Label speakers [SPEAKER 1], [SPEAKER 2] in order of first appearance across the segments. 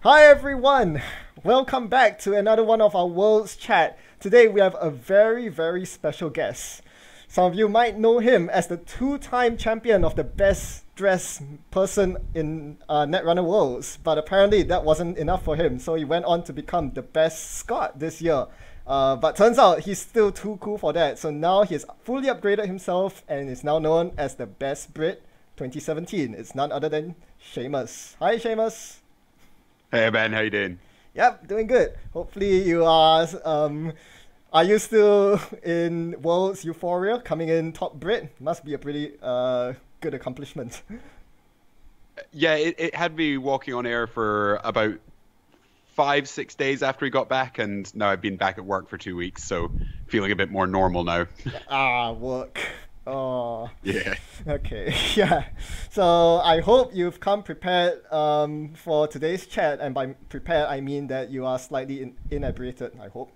[SPEAKER 1] Hi everyone! Welcome back to another one of our World's Chat. Today we have a very, very special guest. Some of you might know him as the two-time champion of the best dressed person in Netrunner Worlds, but apparently that wasn't enough for him, so he went on to become the best Scot this year. But turns out he's still too cool for that, so now he's fully upgraded himself and is now known as the best Brit 2017. It's none other than Seamus. Hi Seamus!
[SPEAKER 2] Hey Ben, how you doing?
[SPEAKER 1] Yep, doing good. Hopefully you are you still in World's Euphoria, coming in top Brit? Must be a pretty good accomplishment.
[SPEAKER 2] Yeah, it had me walking on air for about 5-6 days after he got back, and now I've been back at work for 2 weeks, so feeling a bit more normal now.
[SPEAKER 1] Work. Oh.
[SPEAKER 2] Yeah.
[SPEAKER 1] Okay, yeah. So I hope you've come prepared for today's chat, and by prepared I mean that you are slightly inebriated, I hope.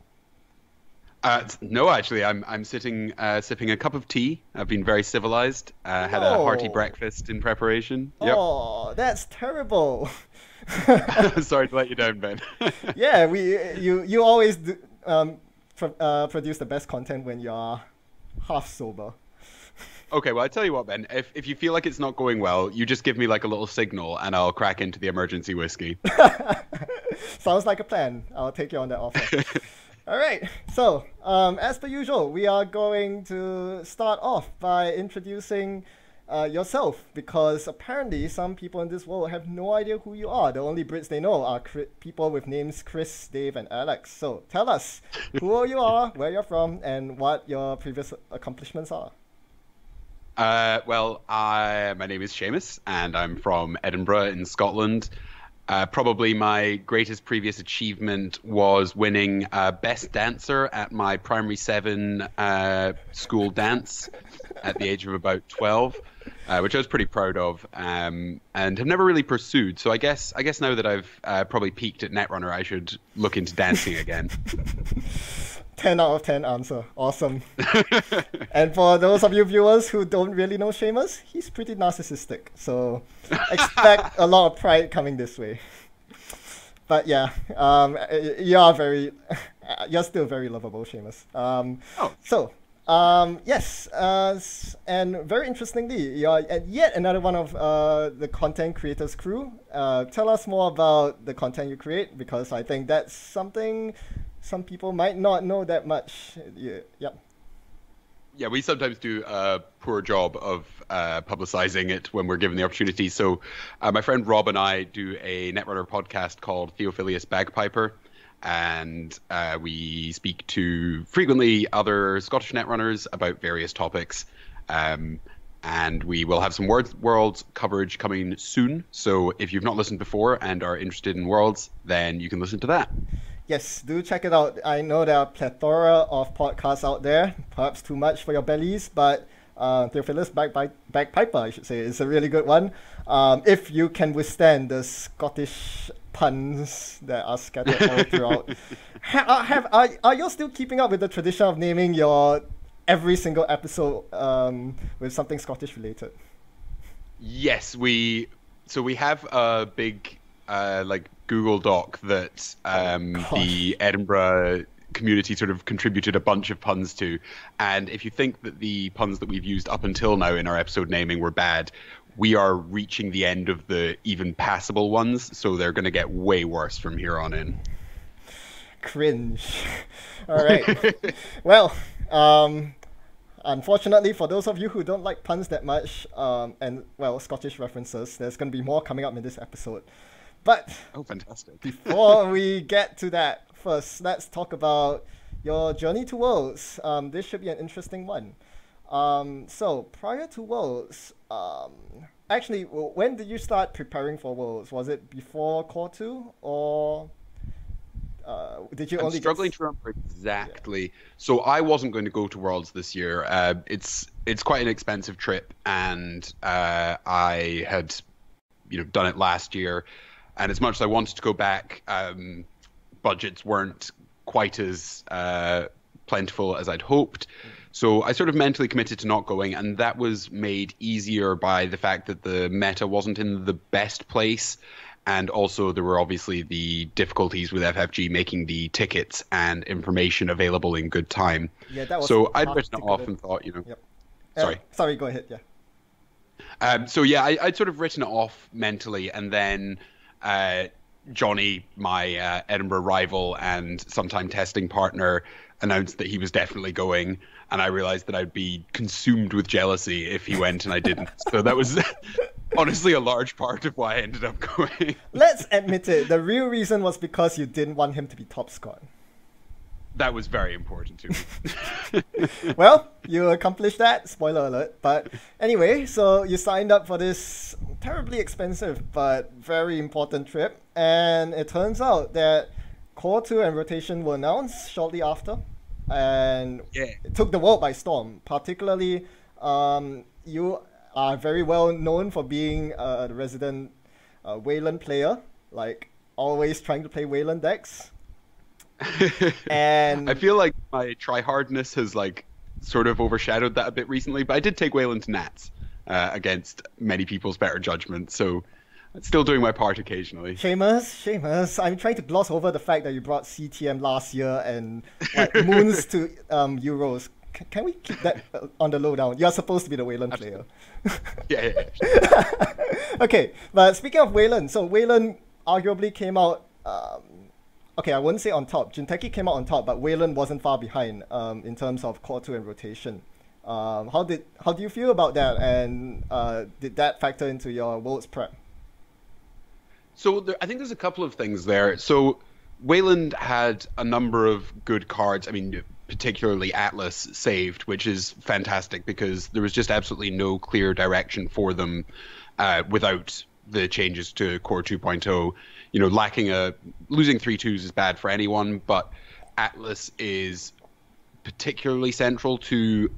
[SPEAKER 2] No, actually, I'm sitting sipping a cup of tea. I've been very civilized. Had a hearty breakfast in preparation. Yep.
[SPEAKER 1] Oh, that's terrible.
[SPEAKER 2] Sorry to let you down, Ben.
[SPEAKER 1] Yeah, you always produce the best content when you are half sober.
[SPEAKER 2] Okay, well, I tell you what, Ben. If you feel like it's not going well, you just give me like a little signal, and I'll crack into the emergency whiskey.
[SPEAKER 1] Sounds like a plan. I'll take you on that offer. All right. So, as per usual, we are going to start off by introducing yourself, because apparently some people in this world have no idea who you are. The only Brits they know are people with names Chris, Dave, and Alex. So, tell us who you are, where you're from, and what your previous accomplishments are.
[SPEAKER 2] Well, my name is Seamus, and I'm from Edinburgh in Scotland. Probably my greatest previous achievement was winning Best Dancer at my Primary 7 school dance at the age of about 12, which I was pretty proud of, and have never really pursued. So I guess now that I've probably peaked at Netrunner, I should look into dancing again.
[SPEAKER 1] 10 out of 10 answer. Awesome. And for those of you viewers who don't really know Seamus, he's pretty narcissistic. So expect a lot of pride coming this way. But yeah, you're still very lovable, Seamus. Yes, and very interestingly, you're at yet another one of the content creators crew. Tell us more about the content you create, because I think that's something some people might not know that much. Yep.
[SPEAKER 2] Yeah, we sometimes do a poor job of publicizing it when we're given the opportunity. So my friend Rob and I do a Netrunner podcast called Theophilus Bagpiper, and we speak to frequently other Scottish Netrunners about various topics. And we will have some Worlds coverage coming soon. So if you've not listened before and are interested in Worlds, then you can listen to that.
[SPEAKER 1] Yes, do check it out. I know there are a plethora of podcasts out there, perhaps too much for your bellies, but Theophilus Bagpiper, I should say, is a really good one. If you can withstand the Scottish puns that are scattered all throughout. Are you still keeping up with the tradition of naming your every single episode with something Scottish related?
[SPEAKER 2] Yes, we have a big Google Doc that the Edinburgh community sort of contributed a bunch of puns to, and if you think that the puns that we've used up until now in our episode naming were bad, we are reaching the end of the even passable ones, so they're going to get way worse from here on in.
[SPEAKER 1] Cringe. All right. Well, unfortunately for those of you who don't like puns that much, and Scottish references, there's going to be more coming up in this episode. But
[SPEAKER 2] fantastic.
[SPEAKER 1] Before we get to that, first, let's talk about your journey to Worlds. This should be an interesting one. So, prior to Worlds, actually, when did you start preparing for Worlds? Was it before Core 2, or did you only...
[SPEAKER 2] I'm struggling to remember exactly. Yeah. So I wasn't going to go to Worlds this year. It's quite an expensive trip, and I had done it last year. And as much as I wanted to go back, budgets weren't quite as plentiful as I'd hoped. So I sort of mentally committed to not going, and that was made easier by the fact that the meta wasn't in the best place. And also there were obviously the difficulties with FFG making the tickets and information available in good time.
[SPEAKER 1] Yeah, that was
[SPEAKER 2] so I'd written it off and thought,
[SPEAKER 1] Yep.
[SPEAKER 2] Sorry,
[SPEAKER 1] go ahead. Yeah.
[SPEAKER 2] So yeah, I'd sort of written it off mentally, and then Johnny, my Edinburgh rival and sometime testing partner, announced that he was definitely going, and I realized that I'd be consumed with jealousy if he went and I didn't. So that was honestly a large part of why I ended up going.
[SPEAKER 1] Let's admit it, the real reason was because you didn't want him to be top scored.
[SPEAKER 2] That was very important to me.
[SPEAKER 1] Well, you accomplished that, spoiler alert. But anyway, so you signed up for this terribly expensive but very important trip, and it turns out that Core 2 and Rotation were announced shortly after, and it took the world by storm. Particularly, you are very well known for being the resident Wayland player, like always trying to play Wayland decks. And
[SPEAKER 2] I feel like my try-hardness has like sort of overshadowed that a bit recently, but I did take Wayland to Nats against many people's better judgment, so I'm still doing my part occasionally.
[SPEAKER 1] Seamus, I'm trying to gloss over the fact that you brought CTM last year and moons to Euros. Can we keep that on the lowdown? You're supposed to be the Wayland player.
[SPEAKER 2] Yeah.
[SPEAKER 1] Okay, but speaking of Wayland, so Wayland arguably came out okay, I wouldn't say on top. Jinteki came out on top, but Wayland wasn't far behind in terms of Core 2 and Rotation. How do you feel about that, and did that factor into your Worlds prep?
[SPEAKER 2] So I think there's a couple of things there. So Wayland had a number of good cards. I mean, particularly Atlas saved, which is fantastic because there was just absolutely no clear direction for them without the changes to Core 2.0. You know, losing 3-2s is bad for anyone, but Atlas is particularly central to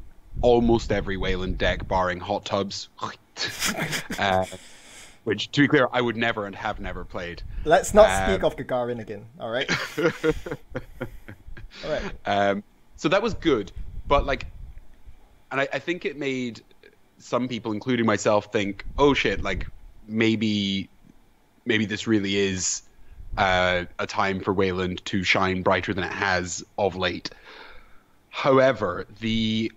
[SPEAKER 2] almost every Wayland deck, barring Hot Tubs, which, to be clear, I would never and have never played.
[SPEAKER 1] Let's not speak of Gagarin again, all right? All right.
[SPEAKER 2] So that was good, but and I think it made some people, including myself, think, oh shit, maybe this really is a time for Wayland to shine brighter than it has of late. However, the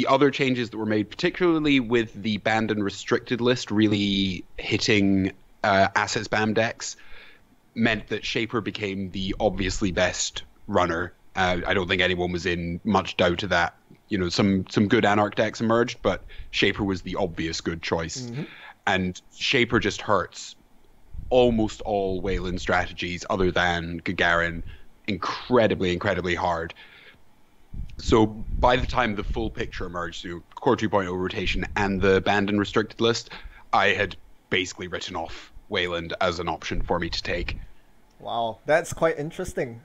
[SPEAKER 2] other changes that were made, particularly with the banned and restricted list really hitting asset spam decks, meant that Shaper became the obviously best runner. I don't think anyone was in much doubt of that. You know, some good Anarch decks emerged, but Shaper was the obvious good choice. Mm-hmm. And Shaper just hurts almost all Wayland strategies other than Gagarin incredibly, incredibly hard. So by the time the full picture emerged through Core 2.0 Rotation and the banned and restricted list, I had basically written off Wayland as an option for me to take.
[SPEAKER 1] Wow, that's quite interesting.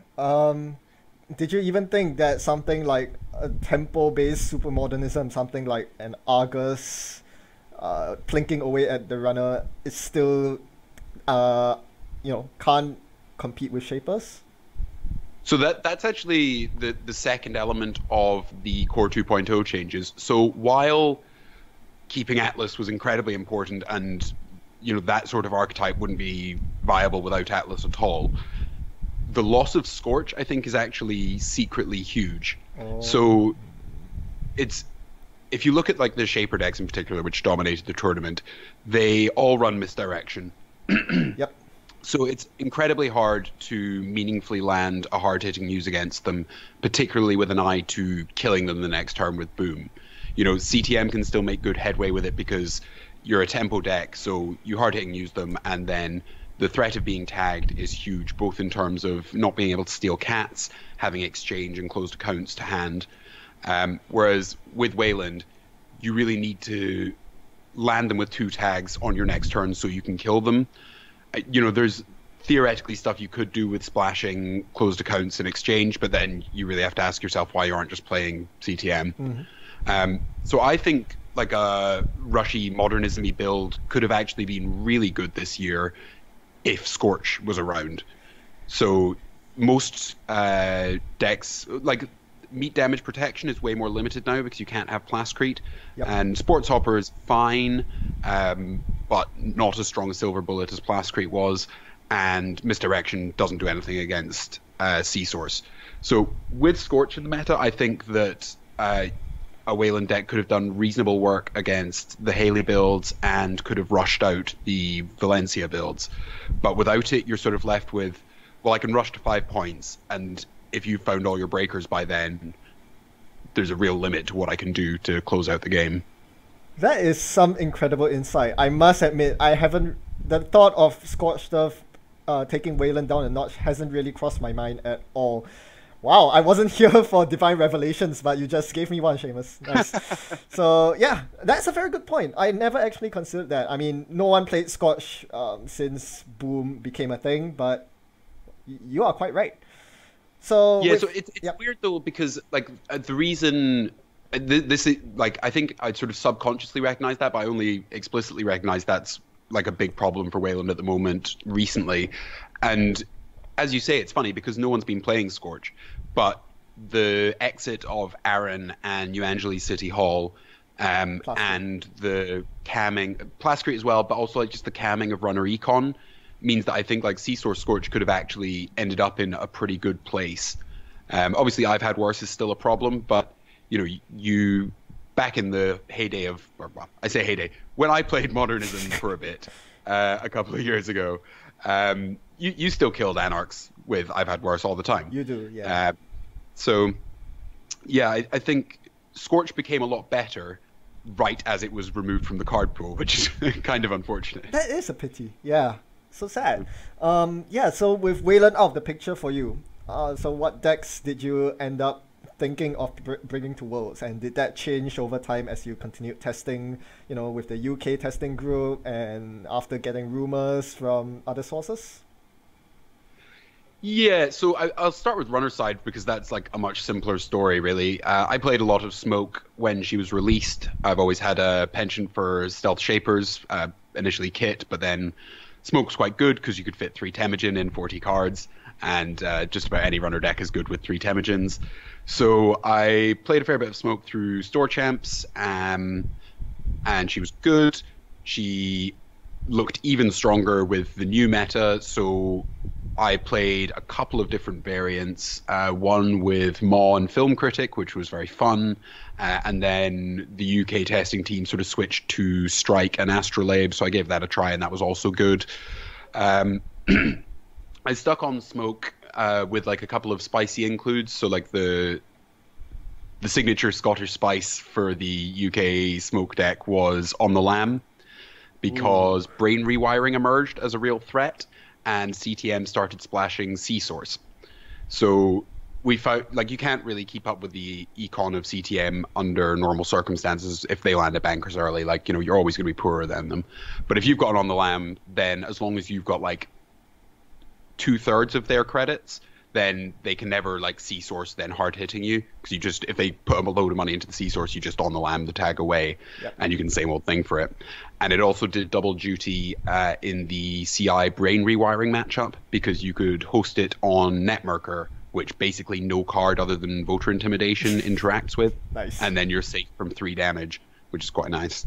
[SPEAKER 1] Did you even think that something like a tempo-based supermodernism, something like an Argus plinking away at the runner, is still, can't compete with Shapers?
[SPEAKER 2] So that's actually the second element of the Core 2.0 changes. So while keeping Atlas was incredibly important, and that sort of archetype wouldn't be viable without Atlas at all, the loss of Scorch, I think, is actually secretly huge. Oh. So if you look at the Shaper decks in particular, which dominated the tournament, they all run Misdirection.
[SPEAKER 1] Yep.
[SPEAKER 2] So it's incredibly hard to meaningfully land a hard-hitting use against them, particularly with an eye to killing them the next turn with Boom. CTM can still make good headway with it because you're a tempo deck, so you hard-hitting use them, and then the threat of being tagged is huge, both in terms of not being able to steal cats, having exchange and closed accounts to hand. Whereas with Wayland, you really need to land them with 2 tags on your next turn so you can kill them. There's theoretically stuff you could do with splashing closed accounts in exchange, but then you really have to ask yourself why you aren't just playing CTM. Mm-hmm. So I think a rushy modernism-y build could have actually been really good this year if Scorch was around. So most decks, meat damage protection is way more limited now because you can't have Plascrete. Yep. And Sports Hopper is fine, but not as strong a silver bullet as Plascrete was, and Misdirection doesn't do anything against Sea Source. So with Scorch in the meta, I think that a Wayland deck could have done reasonable work against the Haley builds and could have rushed out the Valencia builds. But without it, you're sort of left with, well, I can rush to 5 points, and if you found all your breakers by then, there's a real limit to what I can do to close out the game.
[SPEAKER 1] That is some incredible insight. I must admit, the thought of Scorch stuff taking Wayland down a notch hasn't really crossed my mind at all. Wow, I wasn't here for Divine Revelations, but you just gave me one, Seamus. Nice. So, yeah, that's a very good point. I never actually considered that. I mean, no one played Scorch since Boom became a thing, but you are quite right. So
[SPEAKER 2] yeah, so it's weird, though, because, like, the reason... This is, like, I think I'd sort of subconsciously recognize that, but I only explicitly recognize that's, like, a big problem for Wayland at the moment recently. And... as you say, it's funny because no one's been playing Scorch, but the exit of Aaron and New Angeles City Hall and the camming, Plascrete as well, but also like just the camming of Runner Econ means that I think like Sea Source Scorch could have actually ended up in a pretty good place. Obviously, I've had worse is still a problem, but you know, you back in the heyday of, or well, I say heyday, when I played Modernism for a bit a couple of years ago. You still killed Anarchs with I've had worse all the time.
[SPEAKER 1] You do, yeah.
[SPEAKER 2] So, yeah, I think Scorch became a lot better right as it was removed from the card pool, which is kind of unfortunate.
[SPEAKER 1] That is a pity, yeah. So sad. Yeah, so with Wayland out of the picture for you, so what decks did you end up thinking of bringing to Worlds, and did that change over time as you continued testing, you know, with the UK testing group and after getting rumors from other sources?
[SPEAKER 2] Yeah, so I'll start with Runner side because that's like a much simpler story, really. I played a lot of Smoke when she was released. I've always had a penchant for Stealth Shapers, initially Kit, but then Smoke's quite good because you could fit 3 Temujin in 40 cards, and just about any Runner deck is good with 3 Temujins. So I played a fair bit of Smoke through Store Champs, and she was good. She looked even stronger with the new meta, so I played a couple of different variants, one with Maw and Film Critic, which was very fun, and then the UK testing team sort of switched to Strike and Astrolabe, so I gave that a try, and that was also good. I stuck on Smoke with like a couple of spicy includes, so like the signature Scottish spice for the UK Smoke deck was On the Lam, because Brain Rewiring emerged as a real threat, and CTM started splashing Sea Source. So we found, like, you can't really keep up with the econ of CTM under normal circumstances if they land at bankers early. Like, you know, you're always going to be poorer than them. But if you've got On the Lam, then as long as you've got, like, 2/3 of their credits, then they can never, like, Sea Source then hard-hitting you. Because you just, if they put a load of money into the Sea Source, you just On the Lam the tag away, and you can same old thing for it. And it also did double duty in the CI Brain Rewiring matchup, because you could host it on Netmerker, which basically no card other than Voter Intimidation interacts with.
[SPEAKER 1] Nice.
[SPEAKER 2] And then you're safe from 3 damage, which is quite nice.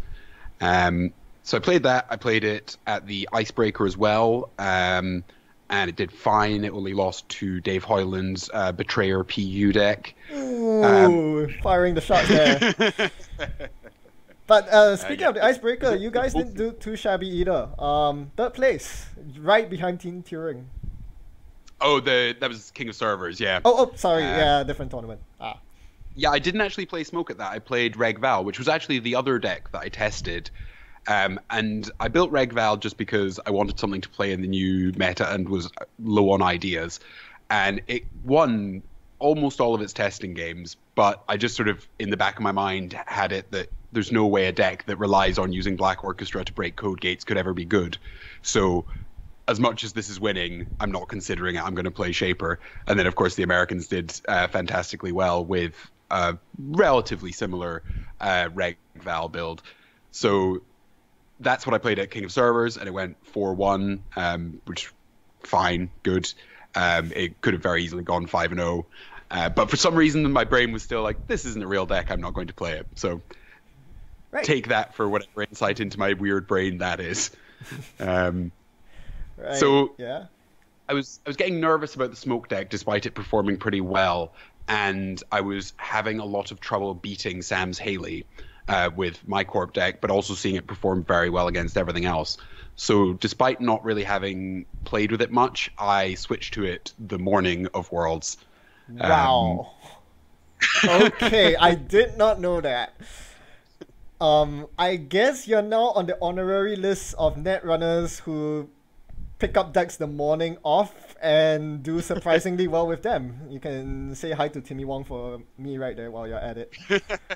[SPEAKER 2] So I played that. I played it at the Icebreaker as well. And it did fine. It only lost to Dave Hoyland's Betrayer PU deck.
[SPEAKER 1] Ooh, firing the shot there. But speaking of the Icebreaker, you guys didn't do too shabby either. 3rd place, right behind Team Turing.
[SPEAKER 2] Oh, that was King of Servers, yeah.
[SPEAKER 1] Oh, sorry, yeah, different tournament.
[SPEAKER 2] Yeah, I didn't actually play Smoke at that. I played Reg Val, which was actually the other deck that I tested. And I built Reg Val just because I wanted something to play in the new meta and was low on ideas. And it won almost all of its testing games, but I just sort of, in the back of my mind, had it that there's no way a deck that relies on using Black Orchestra to break code gates could ever be good. So as much as this is winning, I'm not considering it. I'm going to play Shaper. And then, of course, the Americans did fantastically well with a relatively similar Reg Val build. So that's what I played at King of Servers, and it went 4-1, which fine, good. It could have very easily gone 5-0. But for some reason, my brain was still like, this isn't a real deck. I'm not going to play it. So take that for whatever insight into my weird brain that is.
[SPEAKER 1] Right.
[SPEAKER 2] So
[SPEAKER 1] yeah.
[SPEAKER 2] I was getting nervous about the smoke deck despite it performing pretty well, and I was having a lot of trouble beating Sam's Haley with my Corp deck, but also seeing it perform very well against everything else. So despite not really having played with it much, I switched to it the morning of Worlds.
[SPEAKER 1] Wow. Okay, I did not know that. I guess you're now on the honorary list of Netrunners who pick up decks the morning off and do surprisingly well with them. You can say hi to Timmy Wong for me right there while you're at it.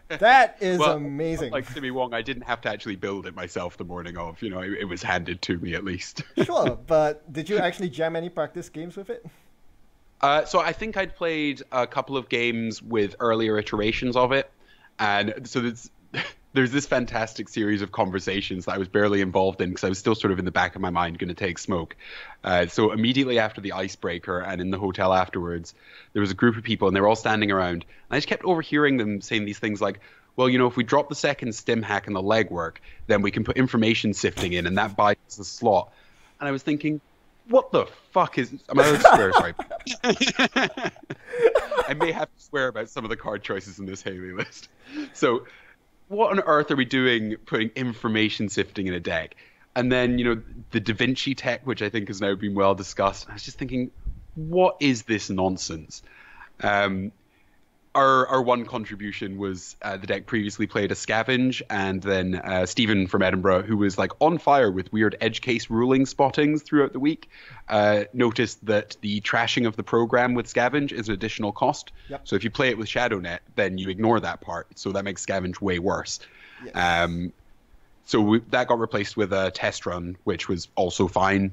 [SPEAKER 1] That is amazing.
[SPEAKER 2] Like Timmy Wong, I didn't have to actually build it myself the morning of. You know, it was handed to me at least.
[SPEAKER 1] Sure, but did you actually jam any practice games with it?
[SPEAKER 2] So I think I'd played a couple of games with earlier iterations of it, and so there's this fantastic series of conversations that I was barely involved in because I was still sort of in the back of my mind going to take smoke. So immediately after the icebreaker and in the hotel afterwards, there was a group of people and they were all standing around. And I just kept overhearing them saying these things like, well, you know, if we drop the second stim hack and the legwork, then we can put information sifting in and that buys us a slot. And I was thinking, what the fuck is... I'm allowed to swear, sorry. I may have to swear about some of the card choices in this Haley list. So... what on earth are we doing putting information sifting in a deck? And then, you know, the Da Vinci tech, which I think has now been well discussed. I was just thinking, what is this nonsense? Our one contribution was the deck previously played a Scavenge, and then Stephen from Edinburgh, who was like on fire with weird edge case ruling spottings throughout the week, noticed that the trashing of the program with Scavenge is an additional cost.
[SPEAKER 1] Yep.
[SPEAKER 2] So if you play it with ShadowNet, then you ignore that part. So that makes Scavenge way worse. Yes. That got replaced with a test run, which was also fine.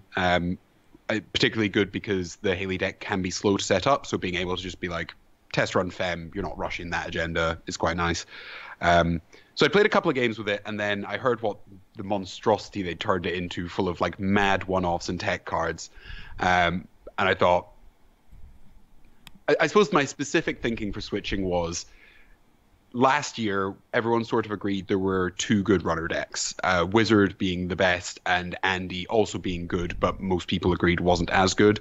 [SPEAKER 2] Particularly good because the Haley deck can be slow to set up. So being able to just be like, test run Fem, you're not rushing that agenda, is quite nice. So I played a couple of games with it, and then I heard what the monstrosity they turned it into, full of like mad one-offs and tech cards. And I thought, I suppose my specific thinking for switching was, last year, everyone sort of agreed there were two good runner decks, Wizard being the best and Andy also being good, but most people agreed wasn't as good.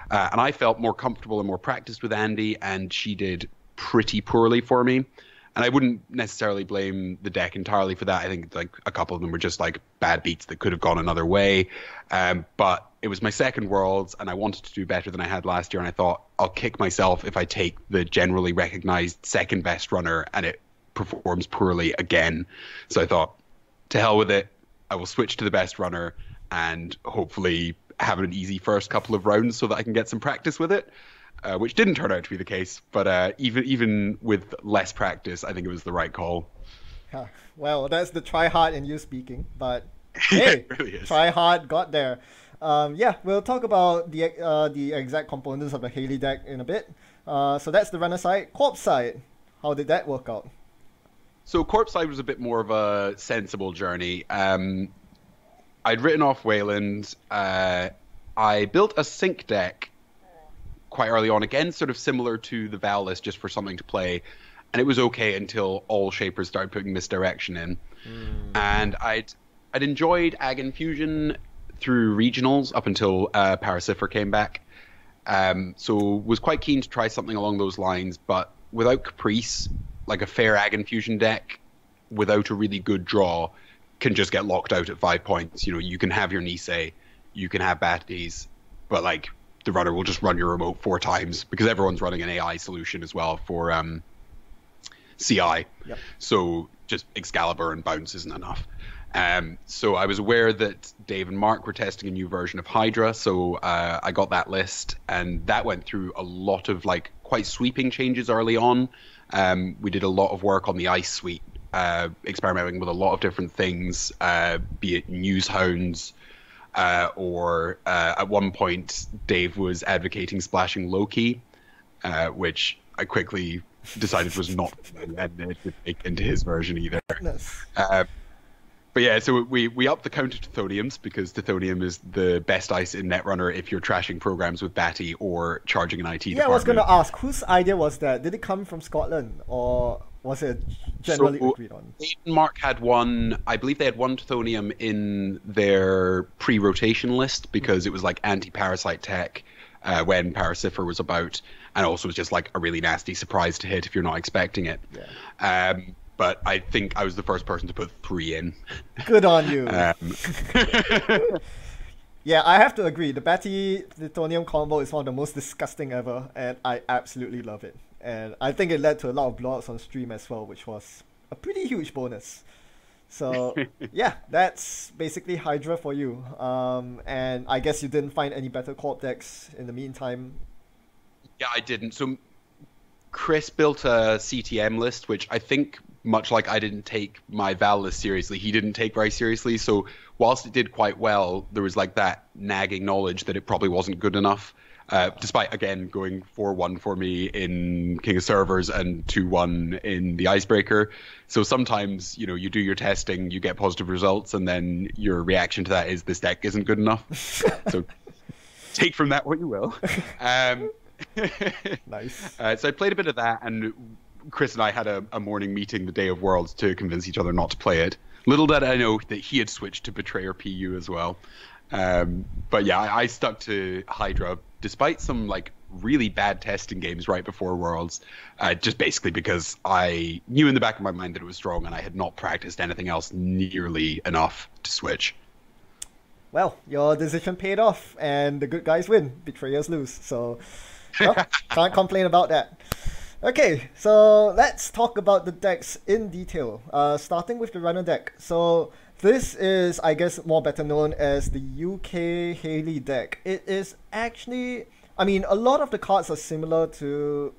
[SPEAKER 2] And I felt more comfortable and more practiced with Andy, and she did pretty poorly for me. And I wouldn't necessarily blame the deck entirely for that. I think like a couple of them were just like bad beats that could have gone another way. But it was my second Worlds, and I wanted to do better than I had last year. And I thought, I'll kick myself if I take the generally recognized second best runner and it performs poorly again. So I thought, to hell with it. I will switch to the best runner and hopefully have an easy first couple of rounds so that I can get some practice with it, which didn't turn out to be the case. But even with less practice, I think it was the right call.
[SPEAKER 1] Huh. Well, that's the try hard in you speaking, but hey,
[SPEAKER 2] it really is.
[SPEAKER 1] Try hard got there. Yeah, we'll talk about the exact components of the Haley deck in a bit. So that's the runner side. Corp side, how did that work out?
[SPEAKER 2] So Corp side was a bit more of a sensible journey. I'd written off Wayland. I built a sync deck quite early on, again, sort of similar to the Val list, just for something to play. And it was okay until all Shapers started putting Misdirection in. And I'd enjoyed Ag Infusion through regionals up until Paracipher came back. So was quite keen to try something along those lines, but without Caprice, like a fair Ag Infusion deck, without a really good draw, can just get locked out at 5 points. You know, you can have your Nisei, you can have Batties, but like the runner will just run your remote 4 times because everyone's running an AI solution as well for CI.
[SPEAKER 1] Yep.
[SPEAKER 2] So just Excalibur and Bounce isn't enough. So I was aware that Dave and Mark were testing a new version of Hydra, so I got that list, and that went through a lot of like quite sweeping changes early on. We did a lot of work on the Ice Suite, experimenting with a lot of different things, be it news hounds, or at one point Dave was advocating splashing Loki, which I quickly decided was not into his version either. But yeah, so we upped the count of Tithoniums because Tithonium is the best ice in Netrunner if you're trashing programs with Batty or charging an IT department.
[SPEAKER 1] I was going to ask, whose idea was that? Did it come from Scotland or Was it generally
[SPEAKER 2] So
[SPEAKER 1] agreed on?
[SPEAKER 2] Mark had one. I believe they had one Chthonium in their pre-rotation list because it was like anti-parasite tech when Parasifer was about, and also was just like a really nasty surprise to hit if you're not expecting it.
[SPEAKER 1] Yeah.
[SPEAKER 2] But I think I was the first person to put 3 in.
[SPEAKER 1] Good on you.
[SPEAKER 2] Um,
[SPEAKER 1] Yeah, I have to agree. The Batty Plutonium combo is one of the most disgusting ever, and I absolutely love it. And I think it led to a lot of blowouts on stream as well, which was a pretty huge bonus. So yeah, that's basically Hydra for you. And I guess you didn't find any better Corp decks in the meantime.
[SPEAKER 2] yeah, I didn't. So Chris built a CTM list, which I think, much like I didn't take my Val list seriously, he didn't take very seriously. So whilst it did quite well, there was like that nagging knowledge that it probably wasn't good enough. Despite, again, going 4-1 for me in King of Servers and 2-1 in the Icebreaker. So sometimes, you know, you do your testing, you get positive results, and then your reaction to that is this deck isn't good enough. So take from that what you will.
[SPEAKER 1] Nice.
[SPEAKER 2] So I played a bit of that, and Chris and I had a morning meeting the day of Worlds to convince each other not to play it. Little did I know that he had switched to Betrayer PU as well. But yeah, I stuck to Hydra despite some like really bad testing games right before Worlds, just basically because I knew in the back of my mind that it was strong and I had not practiced anything else nearly enough to switch.
[SPEAKER 1] Well, your decision paid off, and the good guys win, betrayers lose. So, well, can't complain about that. Okay, so let's talk about the decks in detail. Starting with the runner deck. So this is, I guess, more better known as the UK Haley deck. It is actually, I mean, a lot of the cards are similar to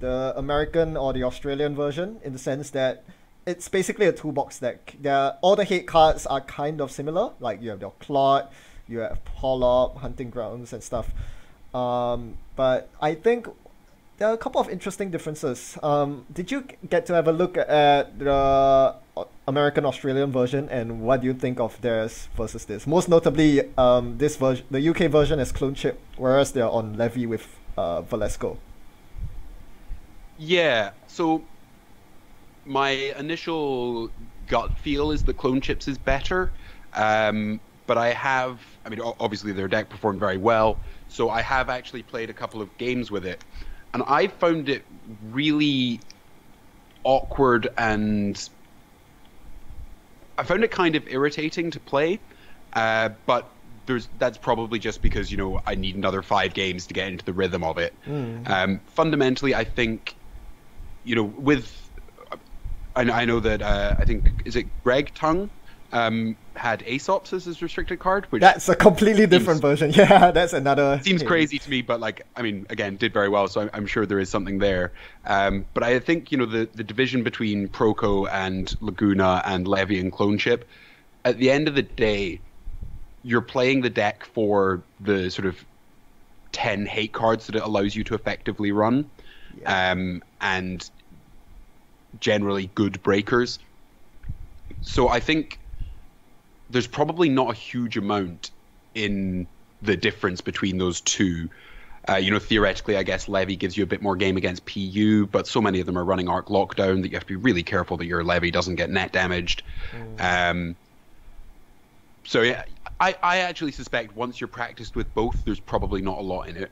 [SPEAKER 1] the American or the Australian version in the sense that it's basically a two-box deck. All the hate cards are kind of similar. Like you have your Clot, you have Polop, Hunting Grounds, and stuff. But I think there are a couple of interesting differences. Did you get to have a look at the American Australian version, and what do you think of theirs versus this? Most notably, this version, the UK version is clone chip, whereas they're on Levy with Valesco.
[SPEAKER 2] Yeah, so my initial gut feel is that clone chips is better, but I mean, obviously their deck performed very well, so I have actually played a couple of games with it, and I found it really awkward, and I found it kind of irritating to play, but that's probably just because, you know, I need another 5 games to get into the rhythm of it. Fundamentally, I think, you know, I know that I think, is it Greg Tung had Aesops as his restricted card, which
[SPEAKER 1] that's a completely different version. Yeah, that's another.
[SPEAKER 2] Seems crazy to me, but like, I mean, again, did very well, so I'm sure there is something there. But I think, you know, the division between Proco and Laguna and Levy and Clone Chip, at the end of the day, you're playing the deck for the sort of 10 hate cards that it allows you to effectively run, and generally good breakers. So I think there's probably not a huge amount in the difference between those two. You know, theoretically, I guess Levy gives you a bit more game against PU, but so many of them are running Arc Lockdown that you have to be really careful that your Levy doesn't get net damaged. So yeah, I actually suspect once you're practiced with both, there's probably not a lot in it.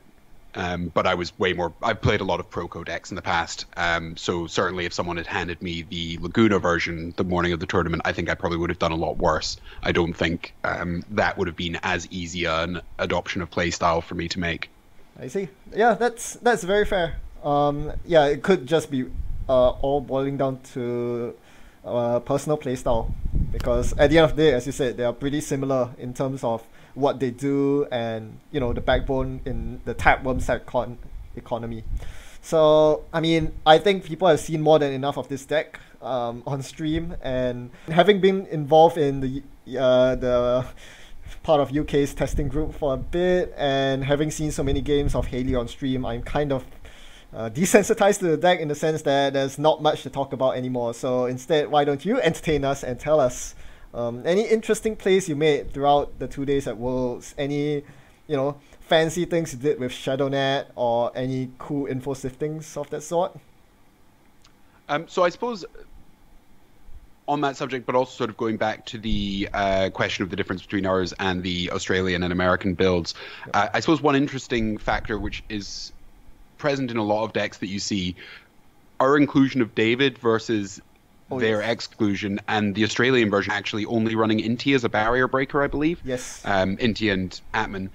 [SPEAKER 2] But I've played a lot of Proco decks in the past, so certainly if someone had handed me the Laguna version the morning of the tournament, I think I probably would have done a lot worse. I don't think that would have been as easy an adoption of playstyle for me to make.
[SPEAKER 1] I see. Yeah, that's very fair. Yeah, it could just be all boiling down to personal playstyle, because at the end of the day, as you said, they are pretty similar in terms of what they do and, you know, the backbone in the Tapworm set economy. So, I mean, I think people have seen more than enough of this deck on stream, and having been involved in the part of UK's testing group for a bit, and having seen so many games of Haley on stream, I'm kind of desensitized to the deck in the sense that there's not much to talk about anymore. So instead, why don't you entertain us and tell us any interesting plays you made throughout the 2 days at Worlds? Any, you know, fancy things you did with ShadowNet, or any cool info siftings of that sort?
[SPEAKER 2] So I suppose on that subject, but also sort of going back to the question of the difference between ours and the Australian and American builds, I suppose one interesting factor which is present in a lot of decks that you see, our inclusion of David versus their exclusion, and the Australian version actually only running Inti as a barrier breaker, I believe.
[SPEAKER 1] Yes.
[SPEAKER 2] Inti and Atman.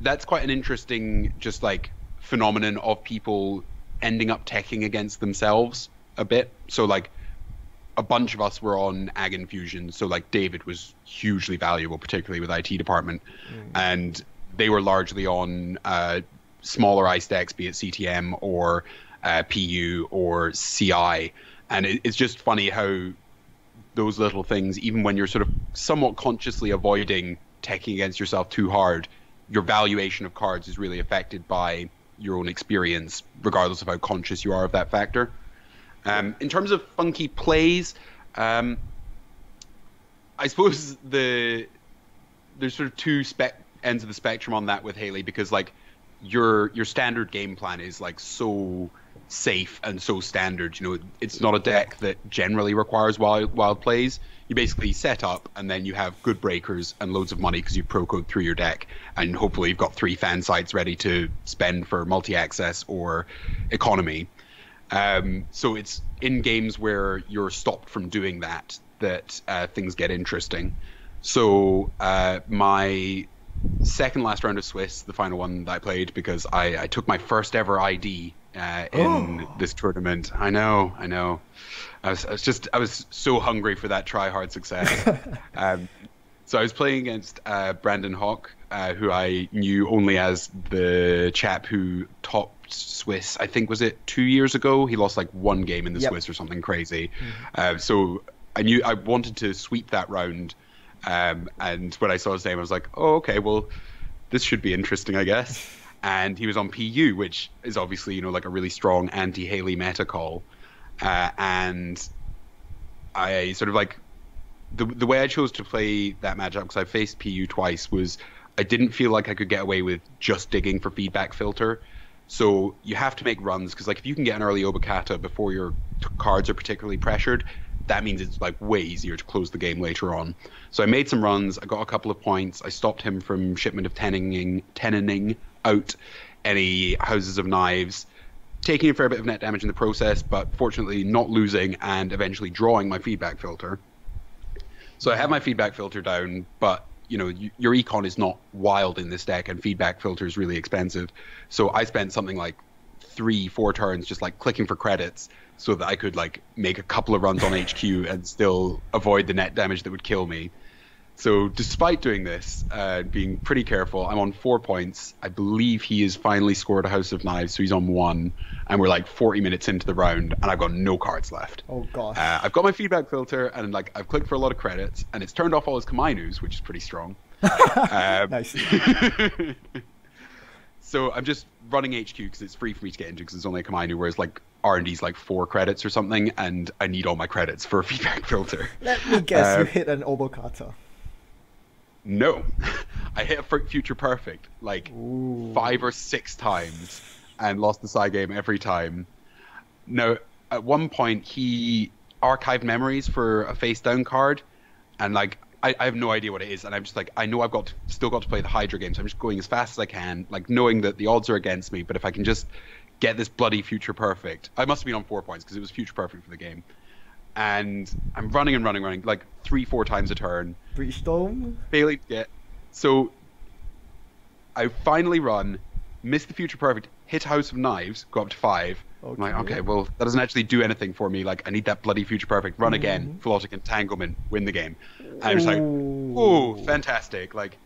[SPEAKER 2] That's quite an interesting just like phenomenon of people ending up teching against themselves a bit. So like a bunch of us were on Ag Infusion, so like David was hugely valuable, particularly with IT department, and they were largely on smaller ice decks, be it CTM or PU or CI, and it's just funny how those little things, even when you're sort of somewhat consciously avoiding teching against yourself too hard, your valuation of cards is really affected by your own experience, regardless of how conscious you are of that factor. In terms of funky plays, I suppose there's sort of two ends of the spectrum on that with Haley, because like your standard game plan is like so safe and so standard. You know, it's not a deck that generally requires wild plays. You basically set up and then you have good breakers and loads of money because you pro code through your deck, and hopefully you've got 3 fan sites ready to spend for multi-access or economy. So it's in games where you're stopped from doing that things get interesting. So my second last round of Swiss, the final one that I played, because I took my first ever ID in this tournament. I know. I was so hungry for that try hard success. So I was playing against Brandon Hawk, who I knew only as the chap who topped Swiss, I think, was it 2 years ago? He lost like 1 game in the Swiss or something crazy. So I knew I wanted to sweep that round. And when I saw his name, I was like, oh, okay, well, this should be interesting, I guess. And he was on PU, which is obviously, you know, like a really strong anti-Haley meta call. And I sort of like, the way I chose to play that matchup, because I faced PU twice, was I didn't feel like I could get away with just digging for feedback filter. So you have to make runs, because like if you can get an early Obokata before your cards are particularly pressured, that means it's like way easier to close the game later on. So I made some runs, I got a couple of points, I stopped him from shipment of tenening out any houses of knives, taking a fair bit of net damage in the process, but fortunately not losing and eventually drawing my feedback filter. So I have my feedback filter down, but you know, your econ is not wild in this deck, and feedback filter is really expensive. So I spent something like 3-4 turns just like clicking for credits so that I could like make a couple of runs on HQ and still avoid the net damage that would kill me. So despite doing this, being pretty careful, I'm on 4 points. I believe he has finally scored a House of Knives, so he's on 1. And we're like 40 minutes into the round, and I've got no cards left.
[SPEAKER 1] Oh, gosh.
[SPEAKER 2] I've got my feedback filter, and like I've clicked for a lot of credits, and it's turned off all his Kamainus, which is pretty strong.
[SPEAKER 1] Nice.
[SPEAKER 2] So I'm just running HQ because it's free for me to get into, because it's only a Kamainu, whereas like R&D's like 4 credits or something, and I need all my credits for a feedback filter.
[SPEAKER 1] Let me guess, you hit an Obokata.
[SPEAKER 2] No, I hit a Future Perfect like 5 or 6 times and lost the side game every time. Now, at one point, he archived memories for a face down card, and like I have no idea what it is, and I'm just like, I know I've still got to play the Hydra game, so I'm just going as fast as I can, like knowing that the odds are against me, but if I can just get this bloody Future Perfect. I must have been on 4 points because it was Future Perfect for the game. And I'm running, like 3-4 times a turn.
[SPEAKER 1] Breach Dome?
[SPEAKER 2] Failing to get. So I finally run, miss the Future Perfect, hit House of Knives, go up to 5.
[SPEAKER 1] Okay.
[SPEAKER 2] I'm like, okay, well, that doesn't actually do anything for me. Like, I need that bloody Future Perfect. Run again, Philotic Entanglement, win the game. And I'm just like, oh, fantastic. Like,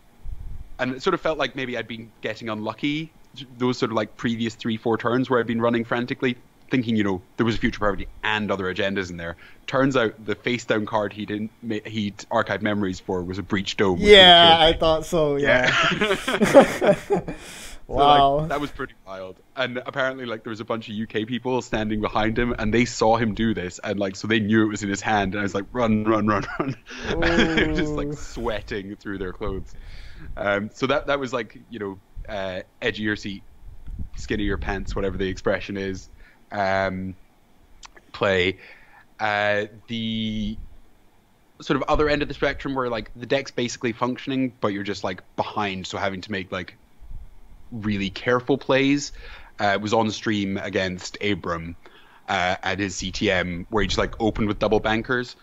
[SPEAKER 2] and it sort of felt like maybe I'd been getting unlucky those sort of like previous 3-4 turns where I'd been running frantically, thinking, you know, there was a Future Perfect and other agendas in there. Turns out the face down card he'd archived memories for was a Breach Dome.
[SPEAKER 1] Yeah, I thought so. Yeah. Wow.
[SPEAKER 2] So, like, that was pretty wild. And apparently, like, there was a bunch of UK people standing behind him, and they saw him do this, and like, so they knew it was in his hand. And I was like, run! And they were just like sweating through their clothes. So that was like, you know, edge of your seat, skin of your pants, whatever the expression is. play. The sort of other end of the spectrum where like the deck's basically functioning, but you're just like behind, so having to make like really careful plays. Was on stream against Abram at his CTM, where he just like opened with double bankers.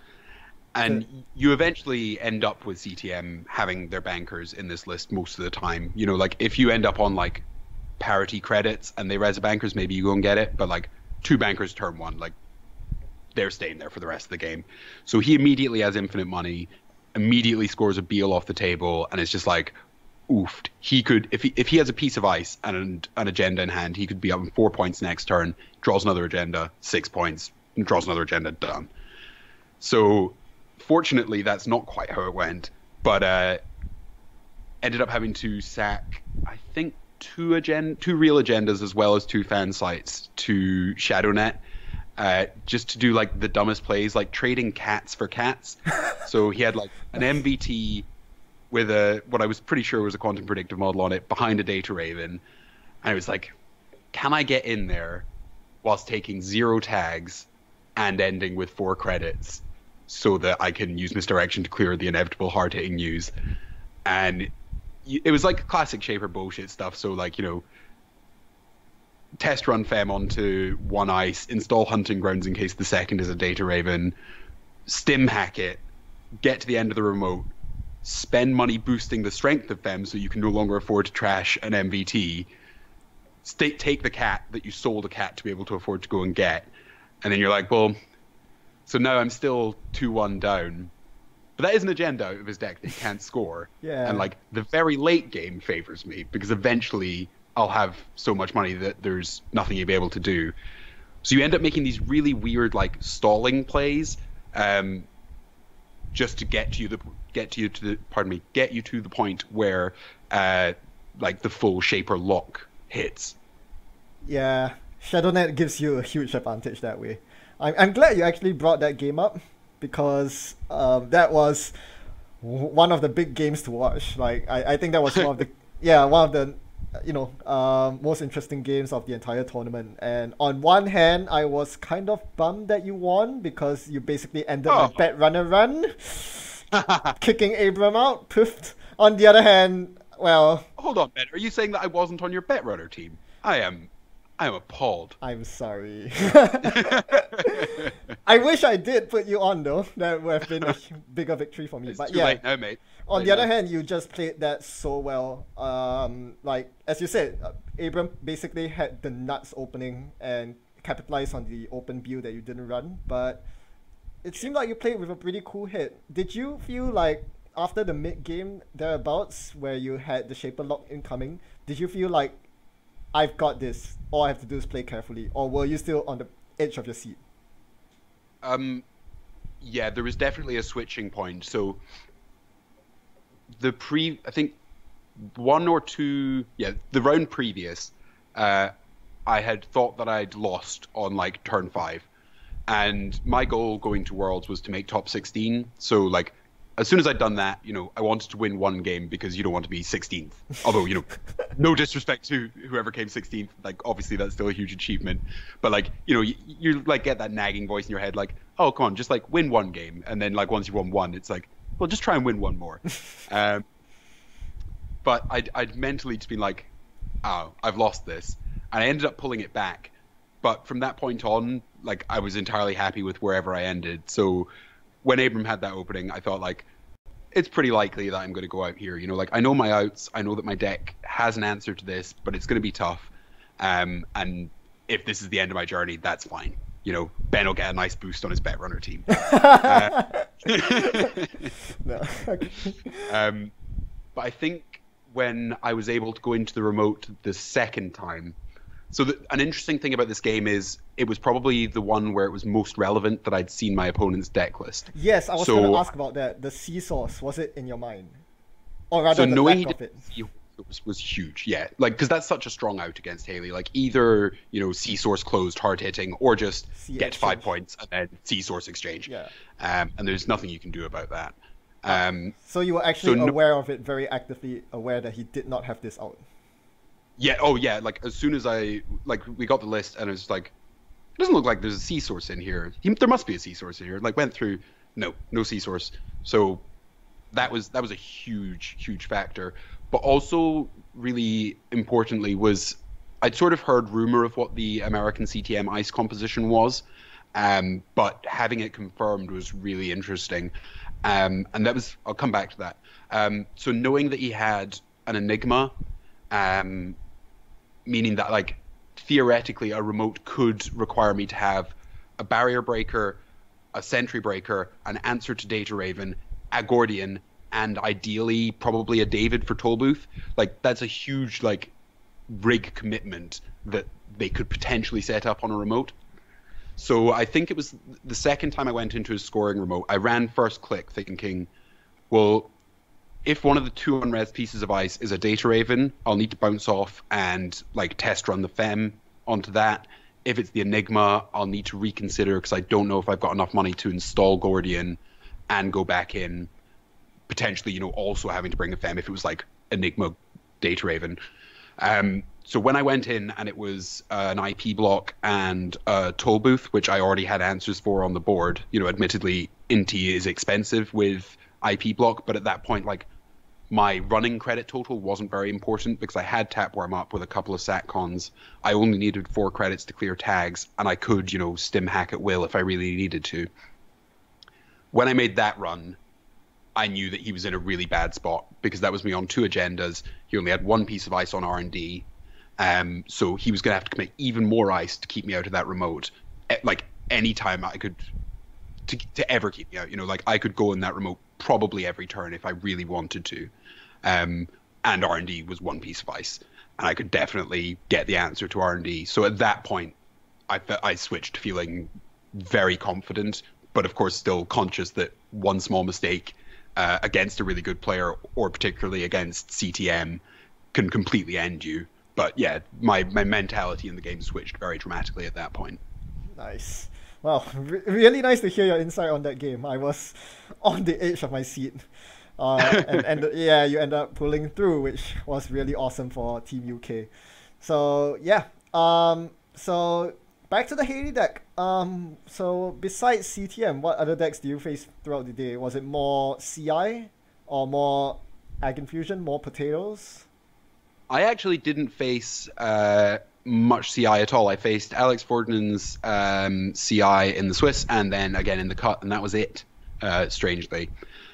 [SPEAKER 2] And you eventually end up with CTM having their bankers in this list most of the time. You know, like if you end up on like parity credits and they res a bankers, maybe you go and get it. But like 2 bankers turn 1, like they're staying there for the rest of the game. So he immediately has infinite money, immediately scores a Beal off the table, and it's just like, oofed. He could, if he has a piece of ice and an agenda in hand, he could be up in 4 points next turn, draws another agenda, 6 points, and draws another agenda, done. So fortunately, that's not quite how it went, but ended up having to sack, I think, 2 real agendas as well as 2 fan sites to ShadowNet, just to do like the dumbest plays, like trading cats for cats. So he had like an MVT with what I was pretty sure was a quantum predictive model on it behind a data raven, and I was like, can I get in there whilst taking 0 tags and ending with 4 credits so that I can use misdirection to clear the inevitable hard-hitting news? And it was like classic Shaper bullshit stuff. So like, you know, test run Fem onto 1 ice, install hunting grounds in case the second is a data raven, stim hack it, get to the end of the remote, spend money boosting the strength of Fem so you can no longer afford to trash an MVT, take the cat that you sold a cat to be able to afford to go and get, and then you're like, well, so now I'm still 2-1 down. But that is an agenda out of his deck that he can't score.
[SPEAKER 1] Yeah.
[SPEAKER 2] And like the very late game favors me because eventually I'll have so much money that there's nothing you'll be able to do. So you end up making these really weird like stalling plays, just to get you to the point where like the full Shaper lock hits.
[SPEAKER 1] Yeah, ShadowNet gives you a huge advantage that way. I'm glad you actually brought that game up, because that was one of the big games to watch. Like I think that was one of the most interesting games of the entire tournament. And on one hand, I was kind of bummed that you won because you basically ended my bet runner run, kicking Abram out, poofed. On the other hand, well...
[SPEAKER 2] Hold on, Ben. Are you saying that I wasn't on your bet runner team? I am appalled.
[SPEAKER 1] I'm sorry. I wish I did put you on, though. That would have been a bigger victory for me.
[SPEAKER 2] It's
[SPEAKER 1] but
[SPEAKER 2] too late now, mate.
[SPEAKER 1] On the other hand, you just played that so well. Like, as you said, Abram basically had the nuts opening and capitalized on the open build that you didn't run. But it seemed like you played with a pretty cool hit. Did you feel like after the mid-game thereabouts, where you had the Shaper lock incoming, did you feel like, I've got this, all I have to do is play carefully? Or were you still on the edge of your seat?
[SPEAKER 2] Yeah, there was definitely a switching point. So I think 1 or 2, the round previous, I had thought that I'd lost on like turn 5, and my goal going to Worlds was to make top 16. So like, as soon as I'd done that, I wanted to win 1 game because you don't want to be 16th. Although, no disrespect to whoever came 16th, like obviously that's still a huge achievement. But like, you like get that nagging voice in your head, like, oh, come on, just like win 1 game. And then like once you won 1, it's like, well, just try and win 1 more. But I'd mentally just been like, oh, I've lost this. And I ended up pulling it back. But from that point on, like I was entirely happy with wherever I ended. So when Abram had that opening, I thought like, it's pretty likely that I'm going to go out here. Like I know my outs. I know that my deck has an answer to this, but it's going to be tough. And if this is the end of my journey, that's fine. Ben will get a nice boost on his bet runner team.
[SPEAKER 1] No.
[SPEAKER 2] But I think when I was able to go into the remote the second time, so an interesting thing about this game is it was probably the one where it was most relevant that I'd seen my opponent's deck list.
[SPEAKER 1] Yes, I was going to ask about that. The Seasource, was it in your mind? Or rather, the
[SPEAKER 2] knowing
[SPEAKER 1] lack of it?
[SPEAKER 2] Was huge, yeah. Like, because that's such a strong out against Haley. Like, either, Seasource closed, hard hitting, or just get 5 points and then Seasource exchange.
[SPEAKER 1] Yeah.
[SPEAKER 2] And there's nothing you can do about that.
[SPEAKER 1] So you were actually aware of it, very actively aware that he did not have this out.
[SPEAKER 2] Yeah, oh yeah, like as soon as we got the list and it was like, doesn't look like there's a sea source in here. There must be a sea source in here. Like went through, no sea source. So that was a huge factor. But also really importantly was I'd sort of heard rumor of what the American CTM ice composition was, but having it confirmed was really interesting. And that was, I'll come back to that. So knowing that he had an Enigma, meaning that like theoretically a remote could require me to have a barrier breaker, a sentry breaker, an answer to Data Raven, a Gordian, and ideally probably a David for Tollbooth. Like that's a huge like rig commitment that they could potentially set up on a remote. So I think it was the second time I went into a scoring remote, I ran first click thinking, well, if one of the two unres pieces of ice is a Data Raven, I'll need to bounce off and like test run the Fem onto that. If it's the Enigma, I'll need to reconsider because I don't know if I've got enough money to install Gordian and go back in, potentially, also having to bring a Fem if it was like Enigma Data Raven. So when I went in and it was an IP block and a toll booth, which I already had answers for on the board, admittedly, Inti is expensive with IP block, but at that point, like, my running credit total wasn't very important because I had Tapworm up with a couple of SatCons. I only needed 4 credits to clear tags, and I could, stim hack at will if I really needed to. When I made that run, I knew that he was in a really bad spot because that was me on 2 agendas. He only had 1 piece of ice on R&D. So he was going to have to commit even more ice to keep me out of that remote. Like, any time I could, to ever keep me out, like I could go in that remote probably every turn if I really wanted to. And R&D was 1 piece of ice. And I could definitely get the answer to R&D. So at that point, I switched feeling very confident, but of course still conscious that one small mistake against a really good player, or particularly against CTM, can completely end you. But yeah, my mentality in the game switched very dramatically at that point.
[SPEAKER 1] Nice. Wow, really nice to hear your insight on that game. I was on the edge of my seat. And yeah, you end up pulling through, which was really awesome for Team UK. So yeah, so back to the Haley deck. So besides CTM, what other decks do you face throughout the day? Was it more CI or more Ag Infusion, more potatoes?
[SPEAKER 2] I actually didn't face much CI at all. I faced Alex Fordinand's CI in the Swiss and then again in the cut, and that was it, strangely.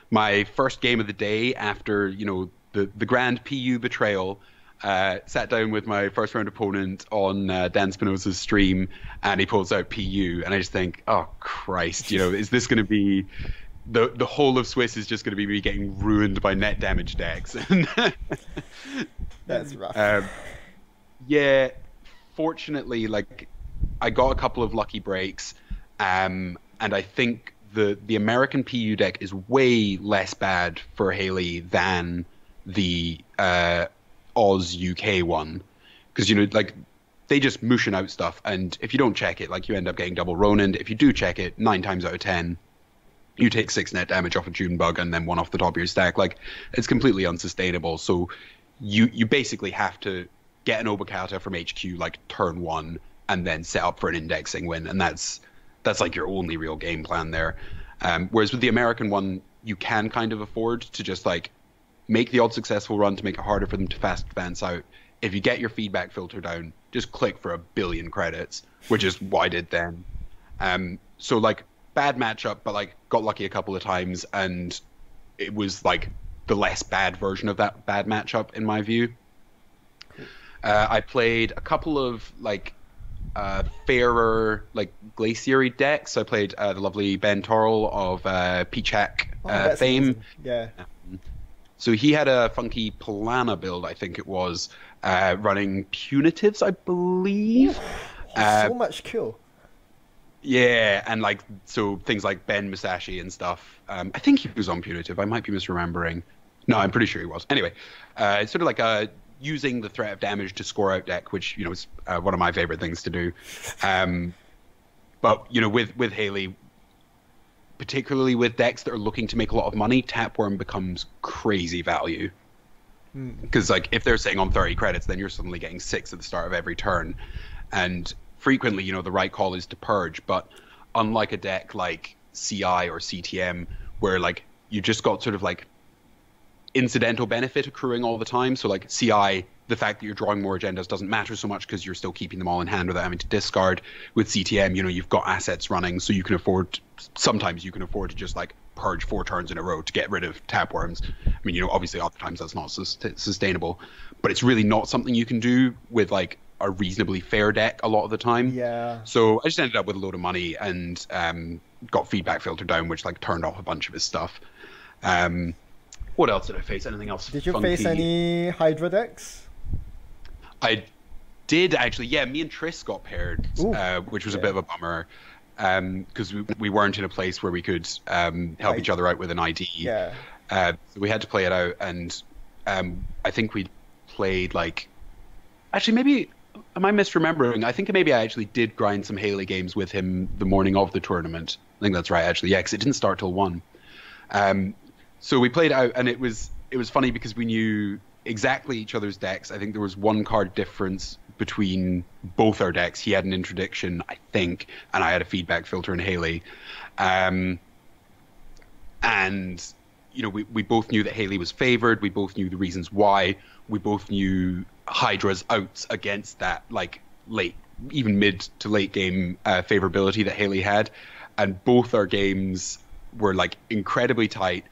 [SPEAKER 2] My first game of the day after, the grand PU betrayal, sat down with my first round opponent on Dan Spinoza's stream, and he pulls out PU, and I just think, oh Christ, is this going to be the whole of Swiss is just going to be me getting ruined by net damage decks?
[SPEAKER 1] That's rough.
[SPEAKER 2] Yeah, fortunately, like I got a couple of lucky breaks, and I think the American PU deck is way less bad for Haley than the Oz UK one, because like they just mushing out stuff, and if you don't check it, like you end up getting double Ronin. If you do check it, 9 times out of 10 you take 6 net damage off a June Bug and then 1 off the top of your stack. Like, it's completely unsustainable. So you basically have to get an Obokata from HQ like turn 1 and then set up for an indexing win, and that's like your only real game plan there. Whereas with the American one, you can kind of afford to just like make the odd successful run to make it harder for them to fast advance out. If you get your feedback filter down, just click for 1 billion credits, which is what I did then. So like, bad matchup, but like got lucky a couple of times, and it was like the less bad version of that bad matchup in my view. I played a couple of like fairer like glaciary decks. I played the lovely Ben Torrell of Peachak fame.
[SPEAKER 1] Amazing. Yeah.
[SPEAKER 2] So he had a funky Polana build, I think it was, running punitives, I believe.
[SPEAKER 1] So much kill.
[SPEAKER 2] Yeah, and like so things like Ben Musashi and stuff. I think he was on punitive. I might be misremembering. No, I'm pretty sure he was. Anyway, it's sort of like using the threat of damage to score out deck, which is one of my favorite things to do. But with Haley, particularly with decks that are looking to make a lot of money, Tapworm becomes crazy value. Because like if they're sitting on 30 credits, then you're suddenly getting 6 at the start of every turn, and frequently, the right call is to purge. But unlike a deck like CI or CTM, where like you just got sort of like incidental benefit accruing all the time. So like CI, the fact that you're drawing more agendas doesn't matter so much because you're still keeping them all in hand without having to discard. With CTM, you've got assets running, so sometimes you can afford to just like purge 4 turns in a row to get rid of tapworms. I mean, obviously other times that's not sustainable, but it's really not something you can do with like a reasonably fair deck a lot of the time.
[SPEAKER 1] Yeah.
[SPEAKER 2] So I just ended up with a load of money and got feedback filter down, which like turned off a bunch of his stuff. What else did I face? Anything else?
[SPEAKER 1] Did you
[SPEAKER 2] funky?
[SPEAKER 1] face any Hydra decks?
[SPEAKER 2] I did actually. Yeah, me and Triss got paired, which was a bit of a bummer because we weren't in a place where we could help each other out with an ID.
[SPEAKER 1] Yeah.
[SPEAKER 2] So we had to play it out, and I think we played like. Actually, maybe am I misremembering? I think maybe I actually did grind some Haley games with him the morning of the tournament. I think that's right, actually. Yeah, because it didn't start till 1. So we played out, and it was funny because we knew exactly each other's decks. I think there was 1 card difference between both our decks. He had an interdiction, I think, and I had a feedback filter in Haley. And we both knew that Haley was favored. We both knew the reasons why. We both knew Hydra's outs against that, like even mid to late game favorability that Haley had, and both our games were like incredibly tight,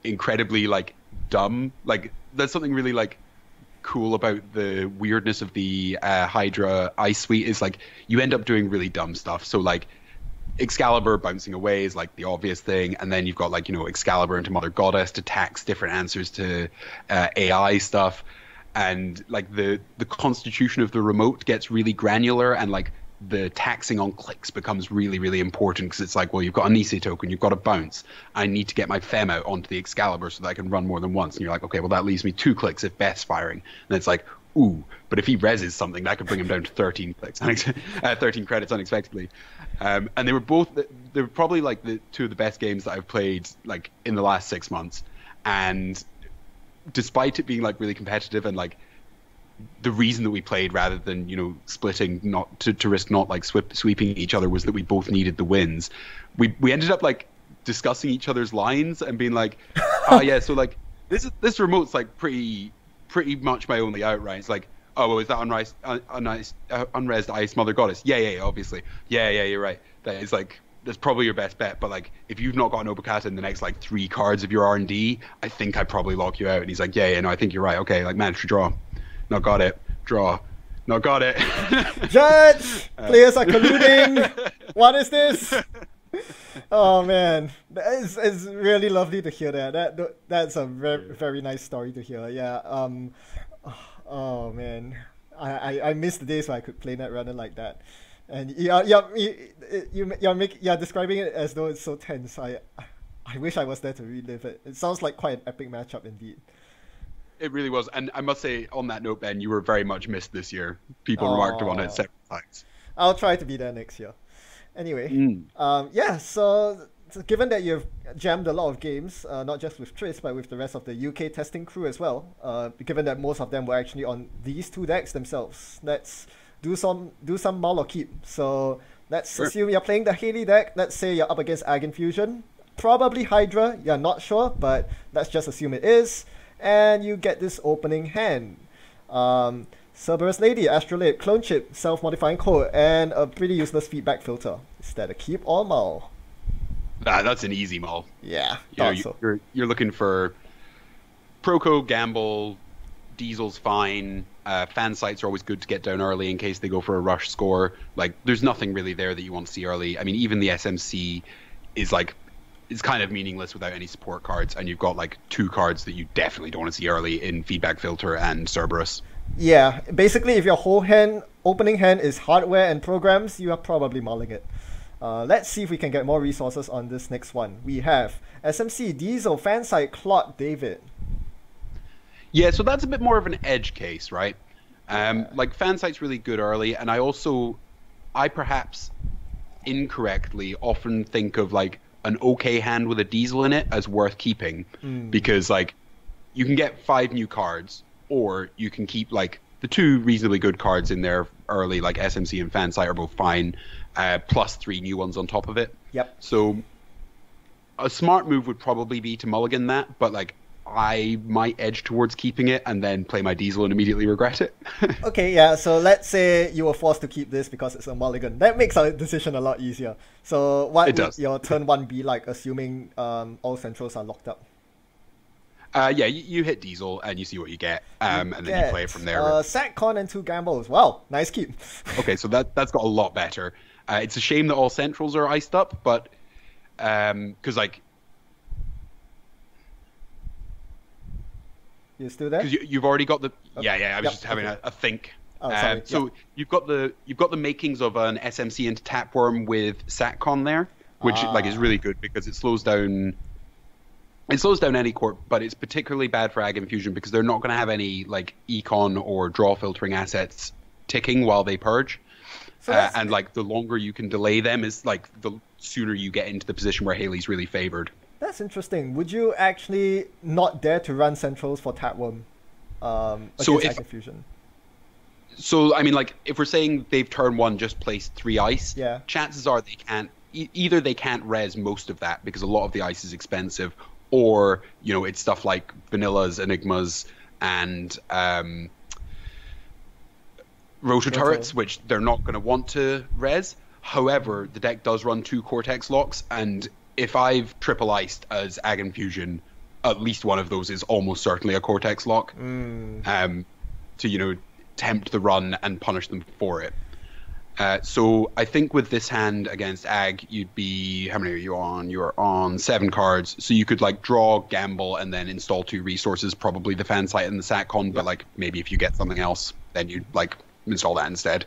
[SPEAKER 2] incredibly like dumb. Like that's something really like cool about the weirdness of the Hydra Ice Suite is like you end up doing really dumb stuff. So like Excalibur bouncing away is like the obvious thing, and then you've got like Excalibur into Mother Goddess to tax different answers to AI stuff, and like the constitution of the remote gets really granular, and like the taxing on clicks becomes really, really important because it's like, well, you've got a Nisei token, you've got a bounce. I need to get my Fem out onto the Excalibur so that I can run more than once. And you're like, okay, well, that leaves me 2 clicks if Beth's firing. And it's like, ooh, but if he reses something, that could bring him down to 13 clicks, 13 credits unexpectedly. And they were probably like the 2 of the best games that I've played like in the last 6 months. And despite it being like really competitive and like the reason that we played rather than splitting not to risk not like sweeping each other was that we both needed the wins. We ended up like discussing each other's lines and being like, oh yeah, so like this remote's like pretty much my only out, right? It's like, oh well, is that unresed Ice Mother Goddess? Yeah, obviously. Yeah, you're right. That's probably your best bet, but like if you've not got an Obokata in the next like 3 cards of your R&D, I think I'd probably lock you out. And he's like, yeah, no, I think you're right. Okay, like mandatory draw. Not got it. Draw. Not got it.
[SPEAKER 1] Judge! Players are colluding! What is this? Oh man, it's really lovely to hear that. That's a very, very nice story to hear. Yeah. Oh man, I miss the days where I could play Netrunner like that. And you're describing it as though it's so tense. I wish I was there to relive it. It sounds like quite an epic matchup indeed.
[SPEAKER 2] It really was, and I must say, on that note, Ben, you were very much missed this year. People remarked on it several times.
[SPEAKER 1] I'll try to be there next year. Anyway, so given that you've jammed a lot of games, not just with Triss, but with the rest of the UK testing crew as well, given that most of them were actually on these 2 decks themselves, let's do some Mull or keep. So let's assume you're playing the Haley deck. Let's say you're up against Ag Infusion, probably Hydra. You're not sure, but let's just assume it is. And you get this opening hand. Cerberus Lady, Astrolabe, Clone Chip, Self-Modifying Code, and a pretty useless feedback filter. Is that a keep or Mull?
[SPEAKER 2] That's an easy Mull.
[SPEAKER 1] Yeah,
[SPEAKER 2] you're looking for Proco, Gamble, Diesel's fine. Fan sites are always good to get down early in case they go for a rush score. Like, there's nothing really there that you want to see early. I mean, even the SMC is like, it's kind of meaningless without any support cards, and you've got like 2 cards that you definitely don't want to see early in Feedback Filter and Cerberus.
[SPEAKER 1] Yeah, basically if your whole opening hand is hardware and programs, you are probably mulling it. Let's see if we can get more resources on this next one. We have SMC, Diesel, Fansite, Claude, David.
[SPEAKER 2] Yeah, so that's a bit more of an edge case, right? Like Fansite's really good early, and I perhaps incorrectly often think of like an okay hand with a Diesel in it as worth keeping because like you can get 5 new cards, or you can keep like the two reasonably good cards in there early, like SMC and Fansight, are both fine. Plus 3 new ones on top of it.
[SPEAKER 1] Yep.
[SPEAKER 2] So a smart move would probably be to mulligan that, but like I might edge towards keeping it and then play my diesel and immediately regret it.
[SPEAKER 1] Okay, yeah, so let's say you were forced to keep this because it's a mulligan. That makes our decision a lot easier. So what would your turn 1 be like, assuming all centrals are locked up?
[SPEAKER 2] Yeah, you hit diesel and you see what you get, and then you play it from there.
[SPEAKER 1] Satcon and 2 gambles. Wow, nice keep.
[SPEAKER 2] Okay, so that's got a lot better. It's a shame that all centrals are iced up, but because like
[SPEAKER 1] you still there?
[SPEAKER 2] Because you've already got the
[SPEAKER 1] okay.
[SPEAKER 2] I was just having a think.
[SPEAKER 1] Oh, sorry.
[SPEAKER 2] So you've got the makings of an SMC into Tapworm with Satcon there, which like is really good because it slows down. It slows down any Corp, but it's particularly bad for Ag Infusion because they're not going to have any like econ or draw filtering assets ticking while they purge. So and like the longer you can delay them is like the sooner you get into the position where Haley's really favored.
[SPEAKER 1] That's interesting. Would you actually not dare to run centrals for Tapworm against Ag Infusion?
[SPEAKER 2] So I mean, like if we're saying they've turn 1 just placed 3 ice, chances are they can't. Either they can't res most of that because a lot of the ice is expensive, or it's stuff like Vanillas, Enigmas, and Rotor Turrets, which they're not going to want to res. However, the deck does run 2 Cortex locks, and if I've triple iced as Ag Infusion, at least one of those is almost certainly a Cortex lock. To tempt the run and punish them for it. So I think with this hand against Ag, you'd be, how many are you on? You're on 7 cards. So you could like draw, gamble, and then install 2 resources, probably the Fansight and the Satcon, but like maybe if you get something else, then you'd like install that instead.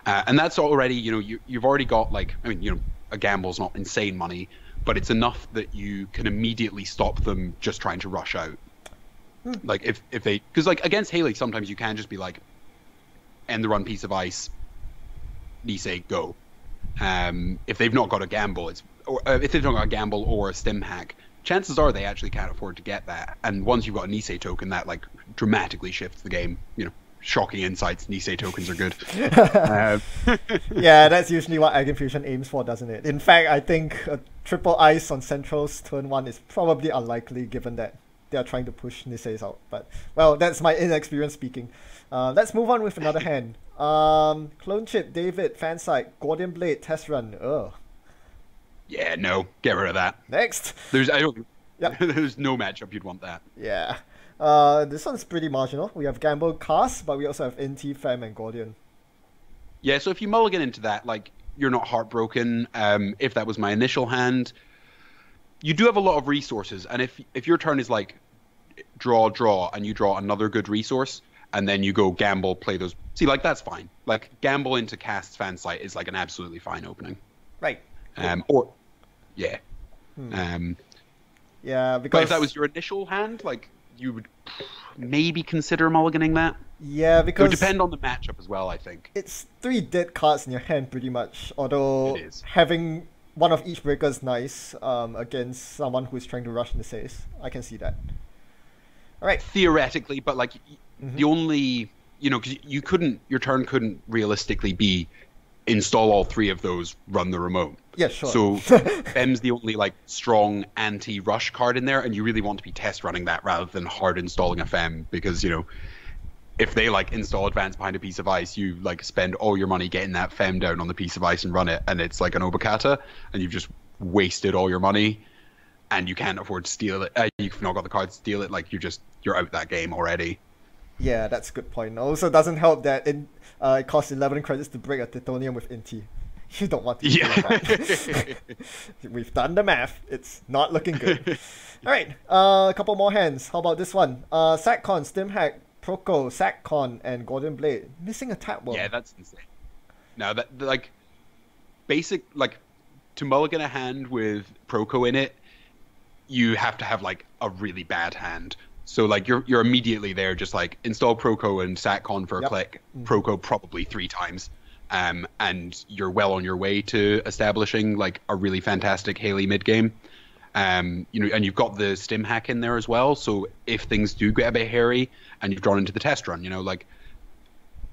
[SPEAKER 2] And that's already, you've already got like, I mean, a gamble's not insane money, but it's enough that you can immediately stop them just trying to rush out. Like if they, because like against Haley, sometimes you can just be like, end the run piece of ice, Nisei, go. If they've not got a gamble, if they've not got a gamble or a stim hack, chances are they actually can't afford to get that. And once you've got a Nisei token, that like dramatically shifts the game. Shocking insights. Nisei tokens are good.
[SPEAKER 1] Yeah, that's usually what Ag Infusion aims for, doesn't it? In fact, I think a triple ice on Central's turn 1 is probably unlikely, given that they are trying to push Niseis out. But well, that's my inexperience speaking. Let's move on with another hand. Clone Chip, David, Fansight, Gordian Blade, Test Run. Ugh.
[SPEAKER 2] Yeah, no, get rid of that.
[SPEAKER 1] Next.
[SPEAKER 2] There's no matchup you'd want that.
[SPEAKER 1] Yeah. This one's pretty marginal. We have Gamble, Cast, but we also have NT, Fem, and Gordian.
[SPEAKER 2] Yeah, so if you mulligan into that, like, you're not heartbroken. If that was my initial hand, you do have a lot of resources, and if your turn is like draw, and you draw another good resource, and then you go gamble, play those. See, like, that's fine. Like, gamble into Cast's Fansight is like an absolutely fine opening.
[SPEAKER 1] Right.
[SPEAKER 2] Yeah.
[SPEAKER 1] Yeah, because...
[SPEAKER 2] But if that was your initial hand, like, you would maybe consider mulliganing that.
[SPEAKER 1] Yeah, because...
[SPEAKER 2] It would depend on the matchup as well, I think.
[SPEAKER 1] It's 3 dead cards in your hand, pretty much. Although, having one of each breaker is nice against someone who's trying to rush the saves. I can see that. Alright.
[SPEAKER 2] Theoretically, but, like, the only... because your turn couldn't realistically be install all 3 of those, run the remote.
[SPEAKER 1] Yeah, sure.
[SPEAKER 2] So Fem's the only like strong anti-rush card in there, and you really want to be test running that rather than hard installing a Fem, because if they like install advance behind a piece of ice, you like spend all your money getting that Fem down on the piece of ice and run it, and it's like an Obokata, and you've just wasted all your money, and you can't afford to steal it. You've not got the card to steal it. Like you're out that game already.
[SPEAKER 1] Yeah, that's a good point. Also, doesn't help that it costs 11 credits to break a Titanium with Inti. You don't want to do that. We've done the math. It's not looking good. Alright, a couple more hands. How about this one? Satcon, Stimhack, Proco, Satcon, and Golden Blade. Missing a Tapworm.
[SPEAKER 2] Yeah, that's insane. No, that like basic like to mulligan a hand with Proco in it, you have to have like a really bad hand. So like you're immediately there, just like install Proco and Satcon for a click. Proco probably 3 times. And you're well on your way to establishing like a really fantastic Haley mid game. And you've got the stim hack in there as well. So if things do get a bit hairy and you've drawn into the test run, like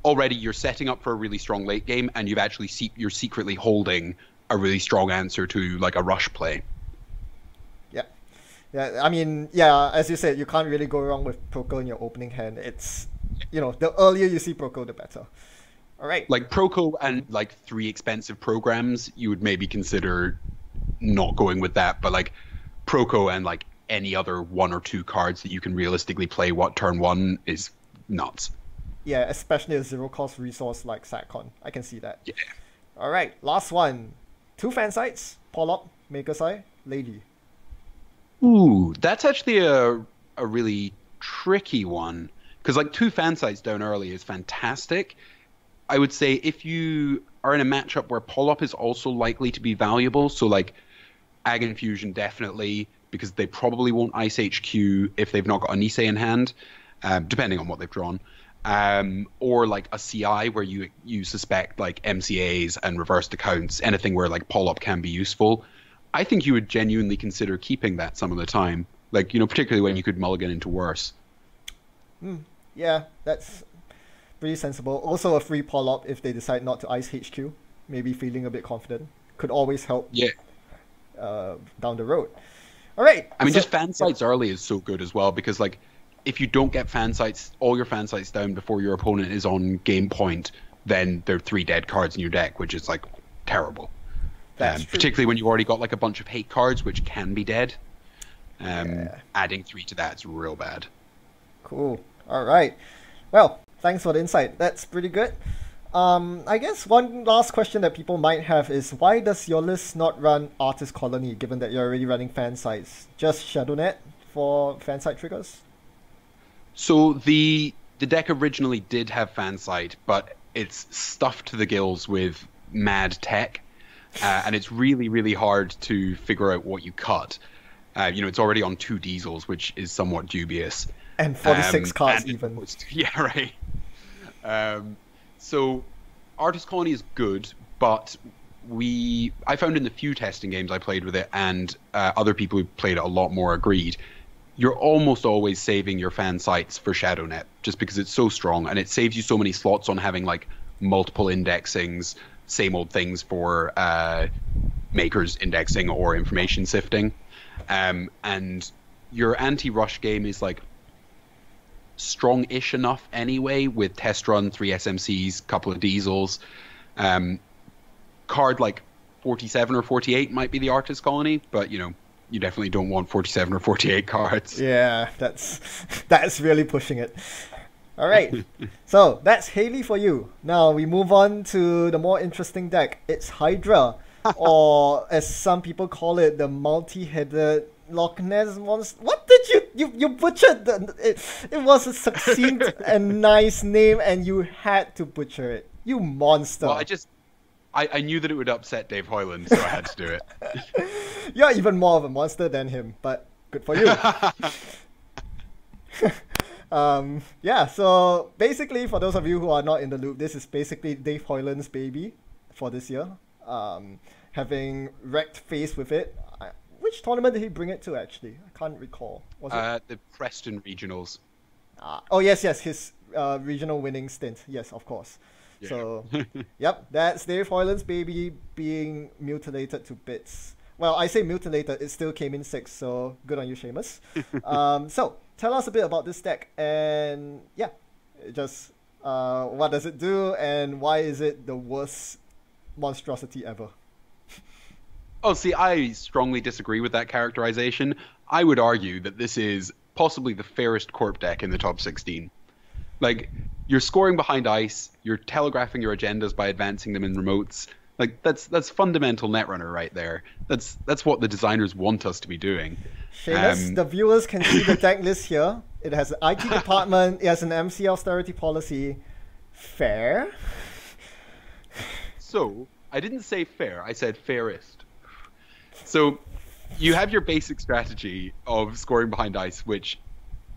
[SPEAKER 2] already you're setting up for a really strong late game, and you're secretly holding a really strong answer to like a rush play.
[SPEAKER 1] Yeah. Yeah, I mean, yeah, as you said, you can't really go wrong with Proco in your opening hand. It's, the earlier you see Proco, the better. All right.
[SPEAKER 2] Like Proco and like 3 expensive programs, you would maybe consider not going with that, but like Proco and like any other 1 or 2 cards that you can realistically play turn 1 is nuts.
[SPEAKER 1] Yeah, especially a zero-cost resource like Satcon. I can see that.
[SPEAKER 2] Yeah.
[SPEAKER 1] All right, last one. 2 fan sites, Polop, Makersai, Lady.
[SPEAKER 2] Ooh, that's actually a really tricky one. Because like 2 fan sites down early is fantastic. I would say if you are in a matchup where Polop is also likely to be valuable, so like Ag Infusion definitely, because they probably won't Ice HQ if they've not got a Nisei in hand, depending on what they've drawn. Or like a CI where you suspect like MCAs and reversed accounts, anything where like Polop can be useful. I think you would genuinely consider keeping that some of the time. Like, particularly when you could mulligan into worse.
[SPEAKER 1] Yeah, that's pretty sensible. Also a free Polop if they decide not to Ice HQ. Maybe feeling a bit confident. Could always help down the road. All right.
[SPEAKER 2] I mean, just fan sites early is so good as well, because like if you don't get all your fan sites down before your opponent is on game point, then there are 3 dead cards in your deck, which is like terrible. Particularly when you've already got like a bunch of hate cards, which can be dead. Adding 3 to that is real bad.
[SPEAKER 1] Cool. All right. Well, thanks for the insight. That's pretty good. I guess one last question that people might have is, why does your list not run Artist Colony, given that you're already running fan sites? Just ShadowNet for fan site triggers?
[SPEAKER 2] So the deck originally did have fan site, but it's stuffed to the gills with mad tech. And it's really, really hard to figure out what you cut. It's already on 2 diesels, which is somewhat dubious.
[SPEAKER 1] And 46 cards even.
[SPEAKER 2] Yeah, right. So Artist Colony is good, but I found in the few testing games I played with it, and other people who played it a lot more agreed, you're almost always saving your fan sites for ShadowNet, just because it's so strong, and it saves you so many slots on having like multiple indexings, same old things for makers indexing or information sifting. And your anti-rush game is like strong-ish enough anyway, with test run, 3 SMCs, couple of diesels. Card like 47 or 48 might be the Artist Colony, but you definitely don't want 47 or 48 cards.
[SPEAKER 1] Yeah, that's really pushing it. All right, so that's Haley for you. Now we move on to the more interesting deck. It's Hydra, or as some people call it, the multi-headed Loch Ness monster. What did you butchered? It was a succinct and nice name, and you had to butcher it. You monster.
[SPEAKER 2] Well, I knew that it would upset Dave Hoyland, so I had to do it.
[SPEAKER 1] You're even more of a monster than him, but good for you. So basically, for those of you who are not in the loop, this is basically Dave Hoyland's baby for this year. Having wrecked face with it. Which tournament did he bring it to, actually? I can't recall. Was it
[SPEAKER 2] the Preston Regionals?
[SPEAKER 1] Yes, his regional winning stint. Yes, of course. Yeah. So, yep, that's Dave Hoyland's baby being mutilated to bits. Well, I say mutilated, it still came in 6, so good on you, Seamus. So, tell us a bit about this deck, and just what does it do, and why is it the worst monstrosity ever?
[SPEAKER 2] Oh, see, I strongly disagree with that characterization. I would argue that this is possibly the fairest Corp deck in the top 16. Like, you're scoring behind ice, you're telegraphing your agendas by advancing them in remotes. Like, that's fundamental Netrunner right there. That's what the designers want us to be doing.
[SPEAKER 1] Seamus, the viewers can see the deck list here. It has an IT department, it has an MC austerity policy. Fair?
[SPEAKER 2] So, I didn't say fair, I said fairest. So, you have your basic strategy of scoring behind ice, which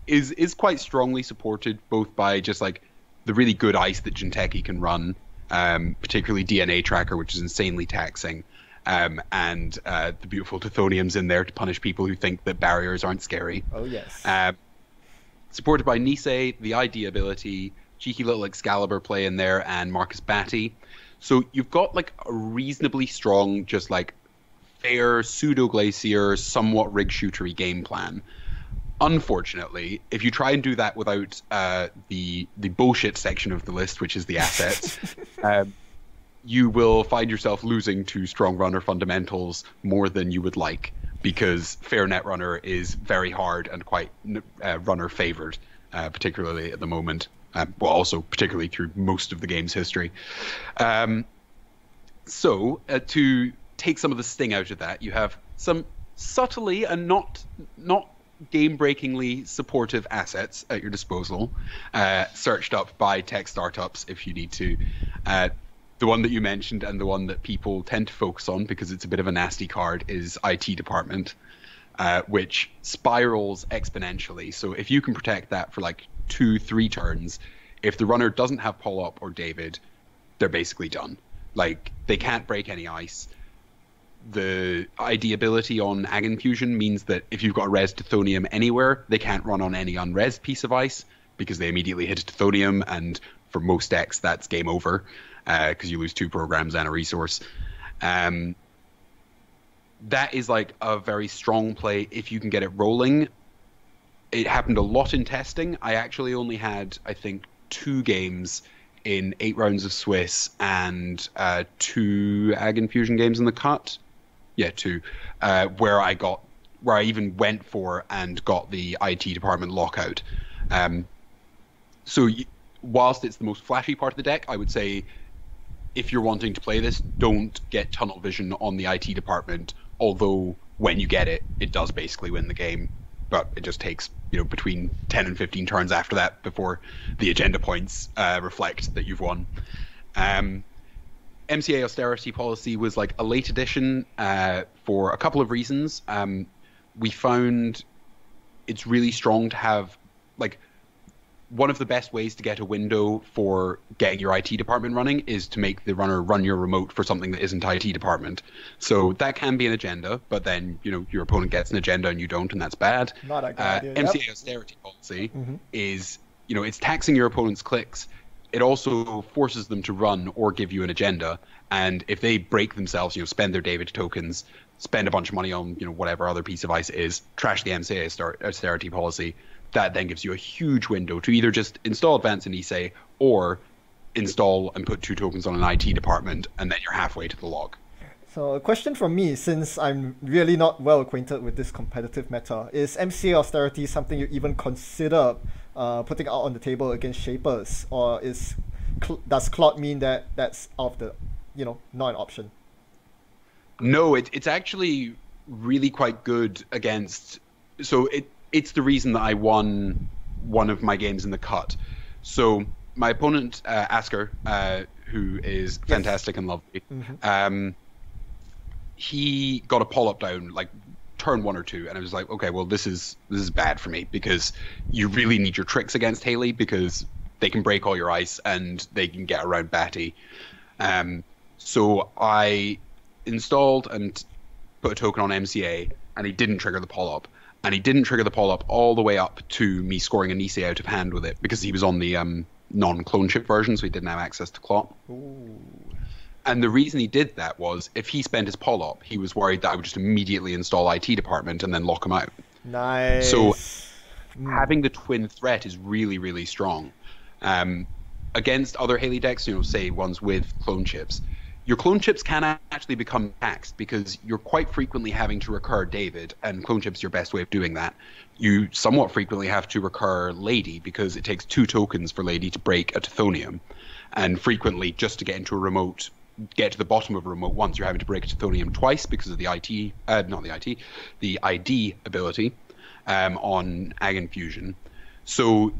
[SPEAKER 2] is quite strongly supported both by just like the really good ice that Jinteki can run, particularly DNA Tracker, which is insanely taxing, and the beautiful Tithonium's in there to punish people who think that barriers aren't scary.
[SPEAKER 1] Oh, yes.
[SPEAKER 2] Supported by Nisei, the ID ability, cheeky little Excalibur play in there, and Marcus Batty. So you've got like a reasonably strong, just like fair pseudo glacier, somewhat rig shootery game plan. Unfortunately, if you try and do that without the bullshit section of the list, which is the assets, you will find yourself losing to strong runner fundamentals more than you would like, because fair Netrunner is very hard and quite runner favored, particularly at the moment. Well, also particularly through most of the game's history. So to take some of the sting out of that, you have some subtly and not game-breakingly supportive assets at your disposal, searched up by tech startups if you need to. The one that you mentioned and the one that people tend to focus on because it's a bit of a nasty card is IT department, which spirals exponentially. So if you can protect that for like 2-3 turns, if the runner doesn't have Paul Up or David, they're basically done. Like, they can't break any ice. The ID ability on Ag Infusion means that if you've got a res Tithonium anywhere, they can't run on any unresed piece of ice because they immediately hit a Tithonium, and for most decks that's game over because you lose 2 programs and a resource. That is like a very strong play if you can get it rolling. It happened a lot in testing. I actually only had, I think, 2 games in 8 rounds of Swiss and 2 Ag Infusion games in the cut. Yeah, 2, where I even went for and got the IT department lockout. So whilst it's the most flashy part of the deck, I would say if you're wanting to play this, don't get tunnel vision on the IT department. Although when you get it, it does basically win the game, but it just takes between 10 and 15 turns after that before the agenda points reflect that you've won. MCA austerity policy was like a late addition for a couple of reasons. We found it's really strong to have, like, one of the best ways to get a window for getting your IT department running is to make the runner run your remote for something that isn't IT department. So that can be an agenda, but then your opponent gets an agenda and you don't, and that's bad.
[SPEAKER 1] Not a good idea.
[SPEAKER 2] MCA austerity policy is, it's taxing your opponent's clicks. It also forces them to run or give you an agenda. And if they break themselves, spend their David tokens, spend a bunch of money on, whatever other piece of ice it is, trash the MCA austerity policy, that then gives you a huge window to either just install Advance and Issei or install and put 2 tokens on an IT department, and then you're halfway to the log.
[SPEAKER 1] So a question from me, since I'm really not well acquainted with this competitive meta, is MCA austerity something you even consider putting out on the table against Shapers, or does Clot mean that that's out of the, not an option?
[SPEAKER 2] No, it's actually really quite good against. So it's the reason that I won one of my games in the cut. So my opponent, Asker, who is fantastic and lovely, he got a pull-up down like turn 1 or 2, and I was like, okay, well, this is bad for me because you really need your tricks against Haley because they can break all your ice and they can get around Batty. So I installed and put a token on MCA, and he didn't trigger the pull-up. And he didn't trigger the pull-up all the way up to me scoring a Nisei out of hand with it because he was on the non-clone chip version, so he didn't have access to Clot.
[SPEAKER 1] Ooh.
[SPEAKER 2] And the reason he did that was if he spent his pull-up, he was worried that I would just immediately install IT department and then lock him out.
[SPEAKER 1] Nice.
[SPEAKER 2] So having the twin threat is really, really strong. Against other Haley decks, say ones with clone chips, your clone chips can actually become taxed because you're quite frequently having to recur David, and clone chips are your best way of doing that. You somewhat frequently have to recur Lady because it takes 2 tokens for Lady to break a Tithonium, and frequently just to get into a remote, get to the bottom of a remote once, you're having to break a Tithonium twice because of the the ID ability on Ag Infusion. So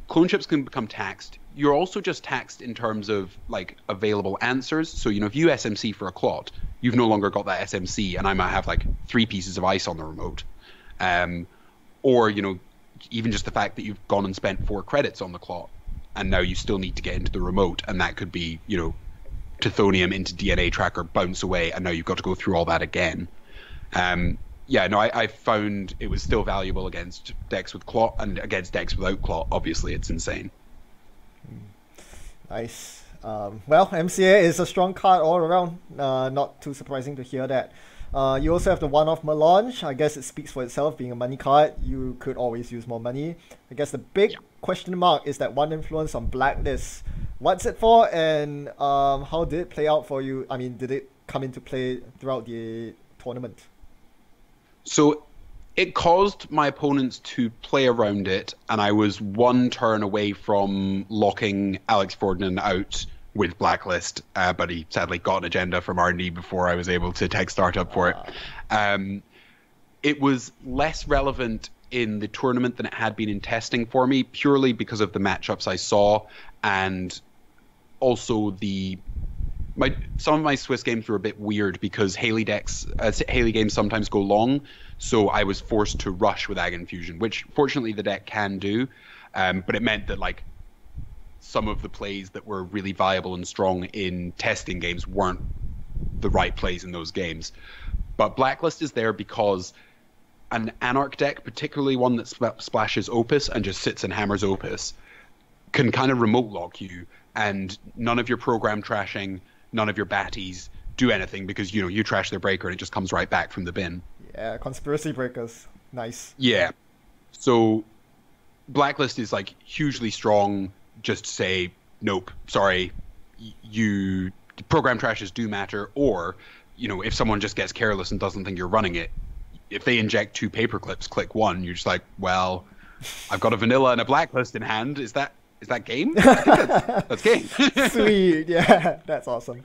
[SPEAKER 2] clone chips can become taxed. You're also just taxed in terms of like available answers. So, if you SMC for a Clot, you've no longer got that SMC, and I might have like 3 pieces of ice on the remote. Or, even just the fact that you've gone and spent 4 credits on the Clot, and now you still need to get into the remote, and that could be, Tithonium into DNA tracker, bounce away, and now you've got to go through all that again. I found it was still valuable against decks with Clot, and against decks without Clot, obviously it's insane.
[SPEAKER 1] Nice. Well, MCA is a strong card all around. Not too surprising to hear that. You also have the one-off Melange. I guess it speaks for itself, being a money card. You could always use more money. I guess the big question mark is that one influence on Blacklist. What's it for, and how did it play out for you? I mean, did it come into play throughout the tournament?
[SPEAKER 2] So it caused my opponents to play around it, and I was one turn away from locking Alex Fordnan out with Blacklist, but he sadly got an agenda from R&D before I was able to tech startup for it. It was less relevant in the tournament than it had been in testing for me, purely because of the matchups I saw, and also some of my Swiss games were a bit weird because Haley games sometimes go long, so I was forced to rush with Ag Infusion, which fortunately the deck can do, but it meant that like some of the plays that were really viable and strong in testing games weren't the right plays in those games. But Blacklist is there because an Anarch deck, particularly one that splashes Opus and just sits and hammers Opus, can kind of remote lock you, and none of your program trashing, none of your batties do anything because, you trash their breaker and it just comes right back from the bin.
[SPEAKER 1] Yeah, conspiracy breakers. Nice.
[SPEAKER 2] Yeah. So Blacklist is like hugely strong. Just say, nope, sorry, program trashes do matter, or, if someone just gets careless and doesn't think you're running it, if they inject 2 paper clips, click 1, you're just like, well, I've got a vanilla and a Blacklist in hand. Is that game? I think that's game.
[SPEAKER 1] Sweet, yeah, that's awesome.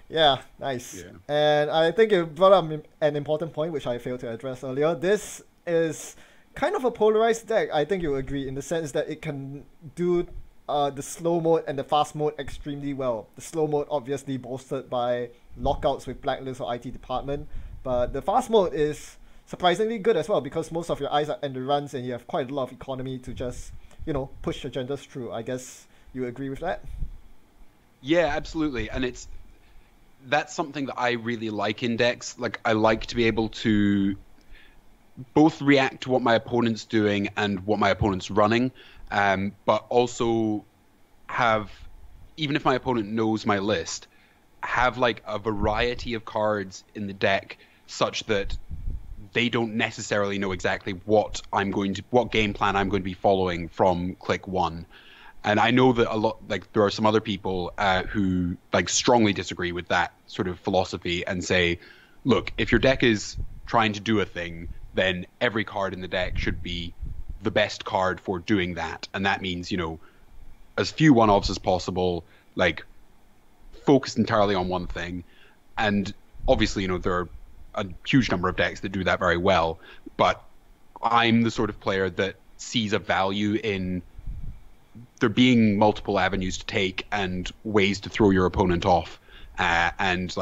[SPEAKER 1] Yeah, nice. Yeah. And I think you brought up an important point, which I failed to address earlier. This is kind of a polarized deck. I think you agree in the sense that it can do the slow mode and the fast mode extremely well. The slow mode obviously bolstered by lockouts with Blacklist or IT department, but the fast mode is surprisingly good as well because most of your eyes are in the runs and you have quite a lot of economy to just, push agendas through. I guess you agree with that?
[SPEAKER 2] Yeah, absolutely. And that's something that I really like in decks. Like, I like to be able to both react to what my opponent's doing and what my opponent's running, but also have, even if my opponent knows my list, have like a variety of cards in the deck such that they don't necessarily know exactly what game plan I'm going to be following from click 1. And I know that there are some other people who strongly disagree with that sort of philosophy and say, look, if your deck is trying to do a thing, then every card in the deck should be the best card for doing that. And that means, as few one-offs as possible, focused entirely on one thing. And obviously, there are a huge number of decks that do that very well. But I'm the sort of player that sees a value in there being multiple avenues to take and ways to throw your opponent off. And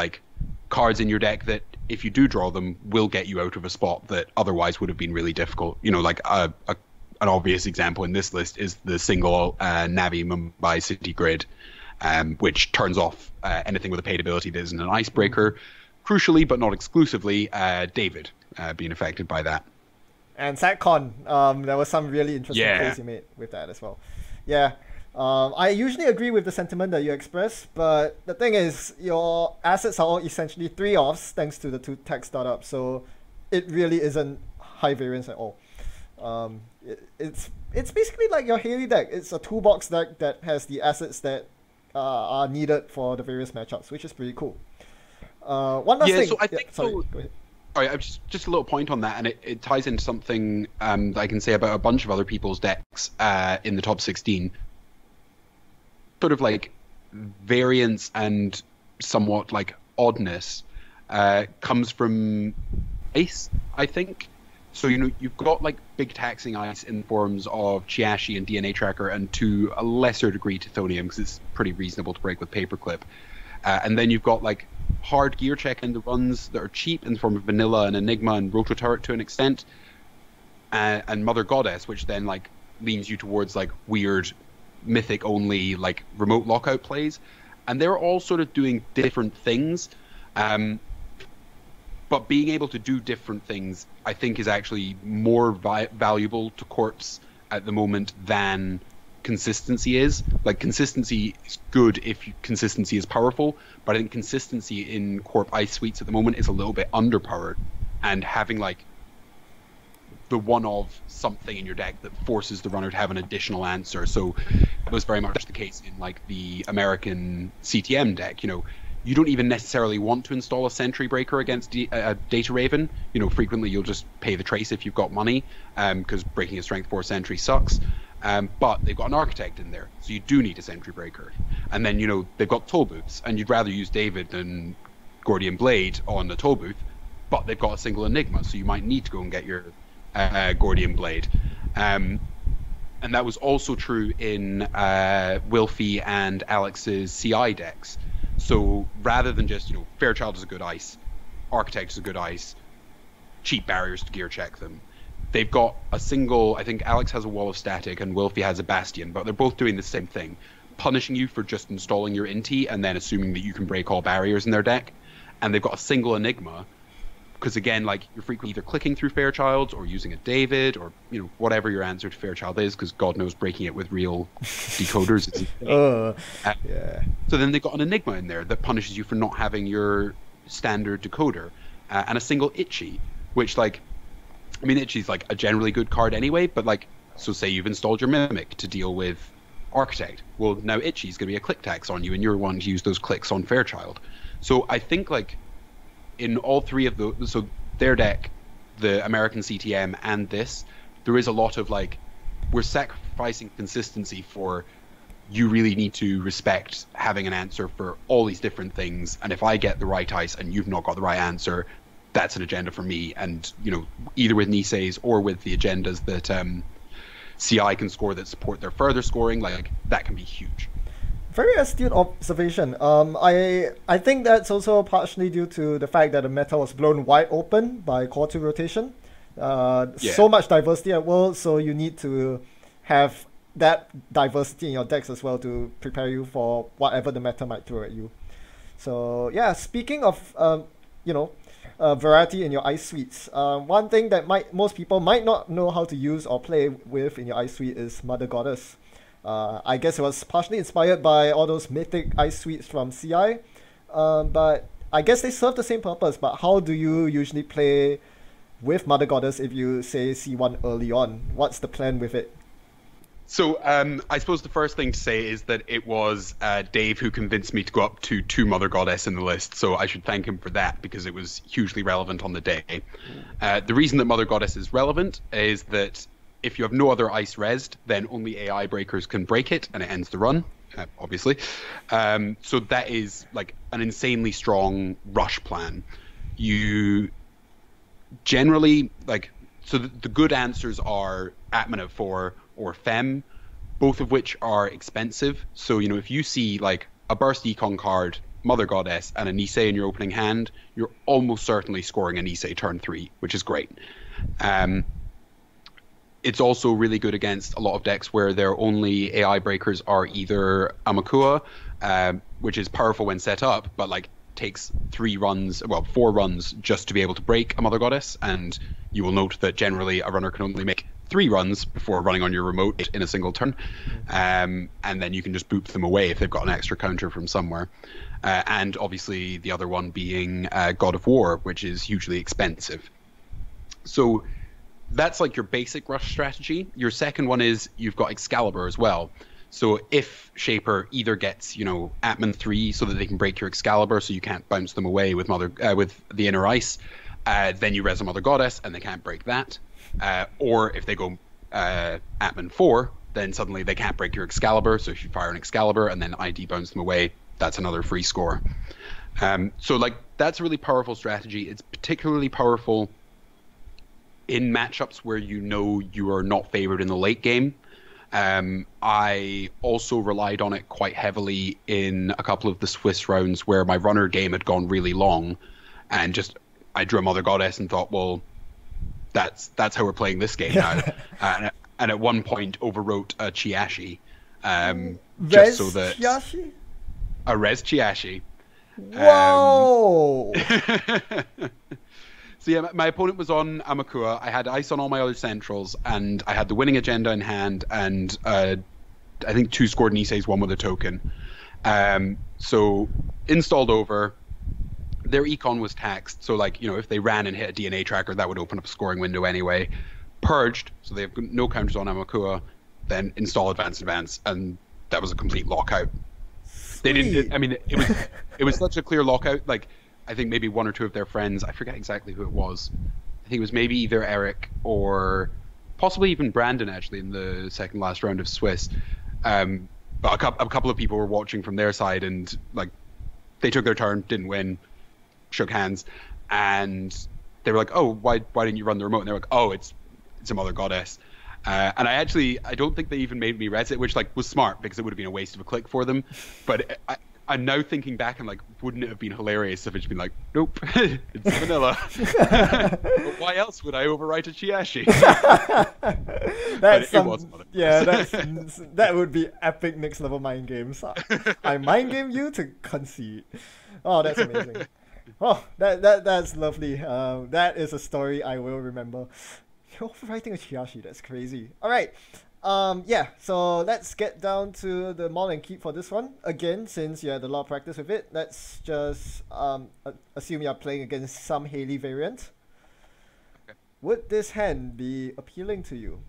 [SPEAKER 2] cards in your deck that, if you do draw them, will get you out of a spot that otherwise would have been really difficult. An obvious example in this list is the single Navi Mumbai City Grid, which turns off anything with a paid ability that isn't an icebreaker. Crucially, but not exclusively, David being affected by that.
[SPEAKER 1] And SatCon, there was some really interesting plays you made with that as well. Yeah. I usually agree with the sentiment that you express, but the thing is, your assets are all essentially 3-offs thanks to the 2 tech startups, so it really isn't high variance at all. It's basically like your Haley deck. It's a toolbox deck that has the assets that are needed for the various matchups, which is pretty cool. One last thing.
[SPEAKER 2] So I think
[SPEAKER 1] go ahead.
[SPEAKER 2] All right, just a little point on that, and it ties into something that I can say about a bunch of other people's decks in the top 16. Sort of variance and somewhat oddness comes from ice, I think. So, you've got big taxing ice in forms of Chiashi and DNA Tracker, and to a lesser degree Tithonium, because it's pretty reasonable to break with Paperclip. And then you've got hard gear check in the runs that are cheap in the form of Vanilla and Enigma and Roto Turret to an extent, and Mother Goddess, which then leans you towards weird mythic only remote lockout plays, and they're all sort of doing different things, but being able to do different things I think is actually more valuable to Corps at the moment than consistency is. Like, consistency is good if consistency is powerful, but I think consistency in Corp Ice Suites at the moment is a little bit underpowered, and having like the one of something in your deck that forces the runner to have an additional answer. So it was very much the case in like the American CTM deck. You don't even necessarily want to install a Sentry Breaker against Data Raven. Frequently you'll just pay the trace if you've got money, because breaking a Strength 4 Sentry sucks. But they've got an Architect in there, so you do need a Sentry Breaker. And then, they've got Toll Booths, and you'd rather use David than Gordian Blade on the Toll Booth, but they've got a single Enigma, so you might need to go and get your Gordian Blade. And that was also true in Wilfie and Alex's CI decks. So rather than just, Fairchild is a good ice, Architect is a good ice, cheap barriers to gear check them, they've got a single, I think Alex has a Wall of Static and Wilfie has a Bastion, but they're both doing the same thing, punishing you for just installing your Inti and then assuming that you can break all barriers in their deck. And they've got a single Enigma, because again, like, you're frequently either clicking through Fairchild or using a David or, whatever your answer to Fairchild is, because God knows breaking it with real decoders is
[SPEAKER 1] yeah.
[SPEAKER 2] So then they've got an Enigma in there that punishes you for not having your standard decoder, and a single Itchy, which, like, I mean, Itchy's like a generally good card anyway, but like, so say you've installed your Mimic to deal with Architect. Well, now Itchy's going to be a click tax on you, and you're wanting to use those clicks on Fairchild. So I think, like, in all three of those, so their deck, the American CTM, and this, there is a lot of, like, we're sacrificing consistency for, you really need to respect having an answer for all these different things, and if I get the right ice and you've not got the right answer, that's an agenda for me. And, either with Nisei's or with the agendas that CI can score that support their further scoring, like, that can be huge.
[SPEAKER 1] Very astute observation. I think that's also partially due to the fact that the meta was blown wide open by Core 2 rotation. So much diversity at World, so you need to have that diversity in your decks as well to prepare you for whatever the meta might throw at you. So yeah, speaking of variety in your ice suites, one thing that most people might not know how to use or play with in your ice suite is Mother Goddess. I guess it was partially inspired by all those mythic ice suites from CI, but I guess they serve the same purpose. But how do you usually play with Mother Goddess if you, say, see one early on? What's the plan with it?
[SPEAKER 2] So I suppose the first thing to say is that it was Dave who convinced me to go up to 2 Mother Goddess in the list, so I should thank him for that, because it was hugely relevant on the day. The reason that Mother Goddess is relevant is that if you have no other ice rezzed, then only AI breakers can break it, and it ends the run, obviously. So that is like an insanely strong rush plan. You generally, like, so the good answers are Atman at 4 or Fem, both of which are expensive. So, if you see like a Burst Econ card, Mother Goddess, and a Nisei in your opening hand, you're almost certainly scoring a Nisei turn 3, which is great. It's also really good against a lot of decks where their only AI breakers are either Amakua, which is powerful when set up, but like takes 4 runs just to be able to break a Mother Goddess. And you will note that generally a runner can only make 3 runs before running on your remote in a single turn. And then you can just boop them away if they've got an extra counter from somewhere. And obviously the other one being God of War, which is hugely expensive. So that's like your basic rush strategy. Your second one is you've got Excalibur as well. So if Shaper either gets, Atman 3 so that they can break your Excalibur so you can't bounce them away with the Inner Ice, then you res a Mother Goddess and they can't break that. Or if they go Atman 4, then suddenly they can't break your Excalibur. So if you fire an Excalibur and then ID bounce them away, that's another free score. So like that's a really powerful strategy. It's particularly powerful in matchups where you are not favored in the late game. I also relied on it quite heavily in a couple of the Swiss rounds where my runner game had gone really long, and I drew a Mother Goddess and thought, well, that's how we're playing this game now. And at one point overwrote a Chiashi, just so that
[SPEAKER 1] Chiashi?
[SPEAKER 2] A res Chiashi.
[SPEAKER 1] Whoa!
[SPEAKER 2] So yeah, my opponent was on Amakua. I had ice on all my other centrals, and I had the winning agenda in hand, and I think 2 scored Nisei's, 1 with a token. So installed over. Their econ was taxed, so like, if they ran and hit a DNA tracker, that would open up a scoring window anyway. Purged, so they have no counters on Amakua, then install advance, and that was a complete lockout. They didn't. It was such a clear lockout. Like, I think maybe 1 or 2 of their friends, I forget exactly who it was. I think it was maybe either Eric or possibly even Brandon, actually, in the second last round of Swiss. But a couple of people were watching from their side, and like, they took their turn, didn't win, shook hands, and they were like, "Oh, why didn't you run the remote?" And they're like, "Oh, it's some other goddess." And I don't think they even made me res it, which like was smart because it would have been a waste of a click for them. But I'm now thinking back and like, wouldn't it have been hilarious if it's been like, "Nope, it's vanilla." But why else would I overwrite a Chiashi?
[SPEAKER 1] That would be epic next level mind games. I mind game you to concede. Oh, that's amazing. Oh, that's lovely. That is a story I will remember. You're overwriting a Chiashi, that's crazy. Alright. So let's get down to the Mull and Keep for this one. Again, since you had a lot of practice with it, let's just assume you're playing against some Haley variant.
[SPEAKER 2] Okay.
[SPEAKER 1] Would this hand be appealing to you?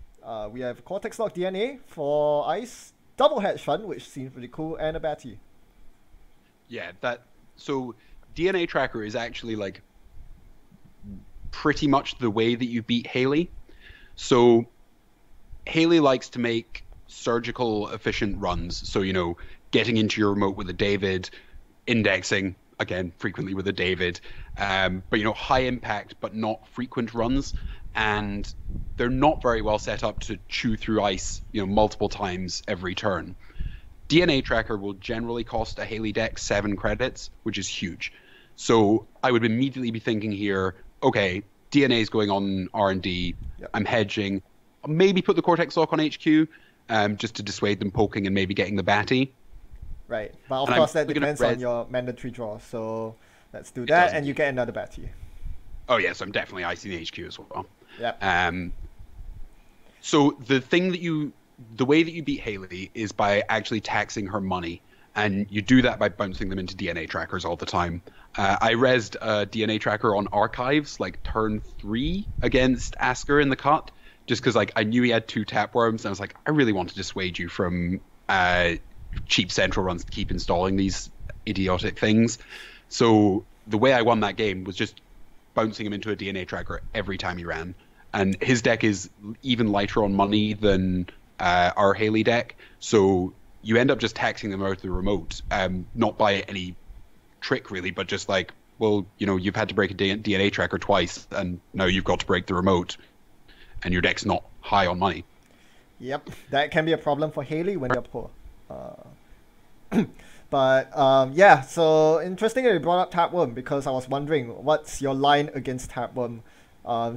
[SPEAKER 1] We have Cortex Lock DNA for Ice, Double Hedge Fund, which seems pretty cool, and a Batty.
[SPEAKER 2] Yeah, so DNA Tracker is actually like pretty much the way that you beat Haley. So Haley likes to make surgical efficient runs. So, getting into your remote with a David, indexing, again, frequently with a David, but, high impact, but not frequent runs. And they're not very well set up to chew through ice, multiple times every turn. DNA Tracker will generally cost a Haley deck 7 credits, which is huge. So I would immediately be thinking here, okay, DNA is going on R&D, yep. I'm hedging, maybe put the Cortex Lock on HQ, just to dissuade them poking and maybe getting the Batty.
[SPEAKER 1] Right, but of course that depends on your mandatory draw, so let's do that, and you get another Batty.
[SPEAKER 2] Oh yeah, so I'm definitely icing the HQ as well.
[SPEAKER 1] Yeah.
[SPEAKER 2] So the way that you beat Haley is by actually taxing her money, and you do that by bouncing them into DNA trackers all the time. I rezzed a DNA tracker on Archives, like turn 3 against Asker in the cut, just because like I knew he had 2 Tapworms, and I was like, I really want to dissuade you from cheap central runs to keep installing these idiotic things. So the way I won that game was just bouncing him into a DNA tracker every time he ran. And his deck is even lighter on money than our Haley deck, so you end up just taxing them out of the remote, not by any trick really, but just like, well, you've had to break a DNA tracker twice, and now you've got to break the remote, and your deck's not high on money.
[SPEAKER 1] Yep, that can be a problem for Haley when they're poor. But so interesting that you brought up Tapworm, because I was wondering, what's your line against Tapworm?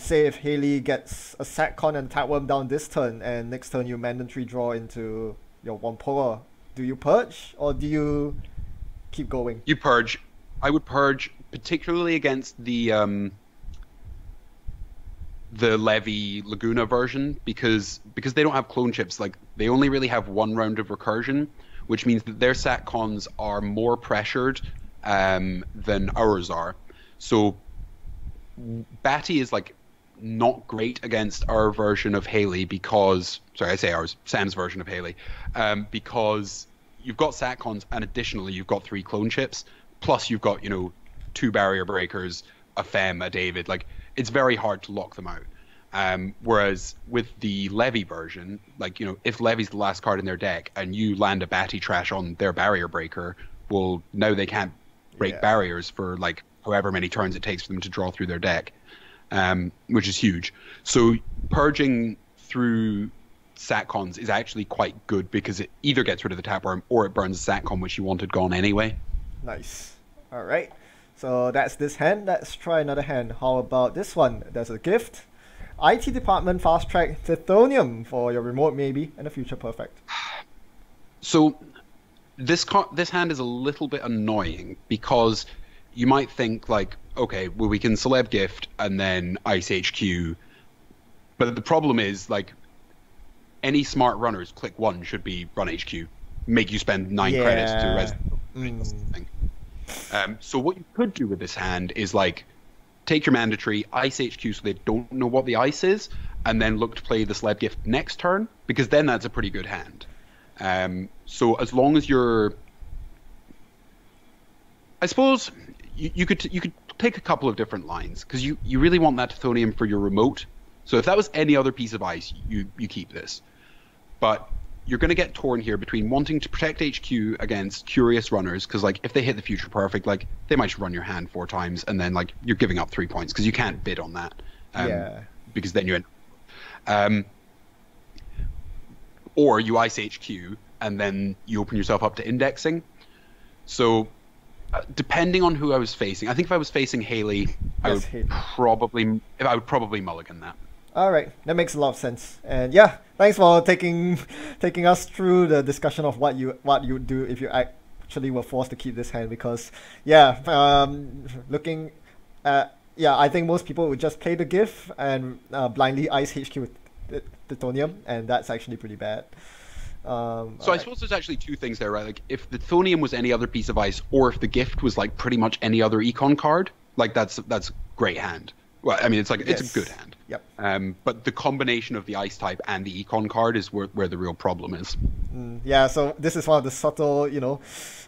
[SPEAKER 1] Say if Haley gets a Satcon and Tapworm down this turn, and next turn you mandatory draw into your 1 power, do you purge, or do you keep going?
[SPEAKER 2] You purge. I would purge, particularly against the Levy Laguna version, because they don't have clone chips. Like, they only really have 1 round of recursion, which means that their Satcons are more pressured than ours are. So Batty is like not great against our version of Haley because, sorry, I say ours, Sam's version of Haley, because you've got Satcons, and additionally you've got 3 clone chips, plus you've got 2 barrier breakers, a Fem, a David. Like, it's very hard to lock them out. Whereas with the Levy version, like, if Levy's the last card in their deck and you land a Batty trash on their barrier breaker, well, now they can't break barriers for like however many turns it takes for them to draw through their deck, which is huge. So purging through Satcons is actually quite good, because it either gets rid of the Tapworm or it burns the Satcon, which you wanted gone anyway.
[SPEAKER 1] Nice. All right. So that's this hand. Let's try another hand. How about this one? There's a gift. IT Department Fast Track Tithonium for your remote maybe, and a Future Perfect.
[SPEAKER 2] So this hand is a little bit annoying, because you might think like, okay, well, we can Celeb Gift and then Ice HQ. But the problem is, like, any smart runners, click 1 should be run HQ. Make you spend 9 credits to res thing. So what you could do with this hand is like take your mandatory, ice HQ so they don't know what the ice is, and then look to play the Sled Gift next turn, because then that's a pretty good hand. So as long as you're, I suppose you could take a couple of different lines, because you really want that Tithonium for your remote. So if that was any other piece of ice, you keep this. But you're going to get torn here between wanting to protect HQ against curious runners, because like if they hit the Future Perfect, like they might just run your hand 4 times, and then like you're giving up 3 points because you can't bid on that. Because then you end. Or you ice HQ and then you open yourself up to indexing. So depending on who I was facing, I think if I was facing Haley, I would probably mulligan that.
[SPEAKER 1] All right, that makes a lot of sense. And yeah, thanks for taking us through the discussion of what you would do if you actually were forced to keep this hand. Because looking at I think most people would just play the gift and blindly ice HQ with Tithonium, and that's actually pretty bad.
[SPEAKER 2] So I suppose there's actually 2 things there, right? Like if the Tithonium was any other piece of ice, or if the gift was like pretty much any other econ card, like that's great hand. Well, I mean, it's like it's a good hand.
[SPEAKER 1] Yep.
[SPEAKER 2] But the combination of the ice type and the econ card is where the real problem is.
[SPEAKER 1] Yeah. So this is one of the subtle,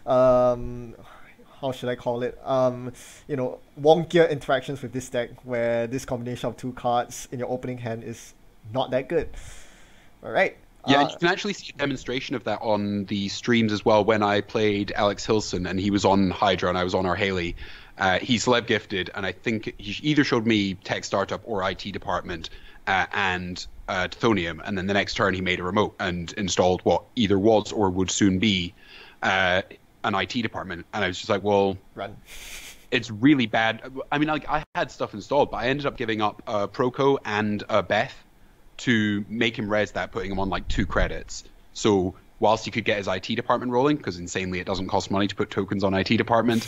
[SPEAKER 1] how should I call it? Wonkier interactions with this deck, where this combination of 2 cards in your opening hand is not that good. All right.
[SPEAKER 2] Yeah, and you can actually see a demonstration of that on the streams as well. When I played Alex Hilson and he was on Hydra and I was on our Haley, he celeb gifted, and I think he either showed me tech startup or IT department and Tithonium, and then the next turn he made a remote and installed what either was or would soon be an IT department, and I was just like, well,
[SPEAKER 1] run.
[SPEAKER 2] It's really bad. I mean, like I had stuff installed, but I ended up giving up Proco and Beth to make him res that, putting him on like 2 credits. So whilst he could get his IT department rolling, because insanely it doesn't cost money to put tokens on IT department,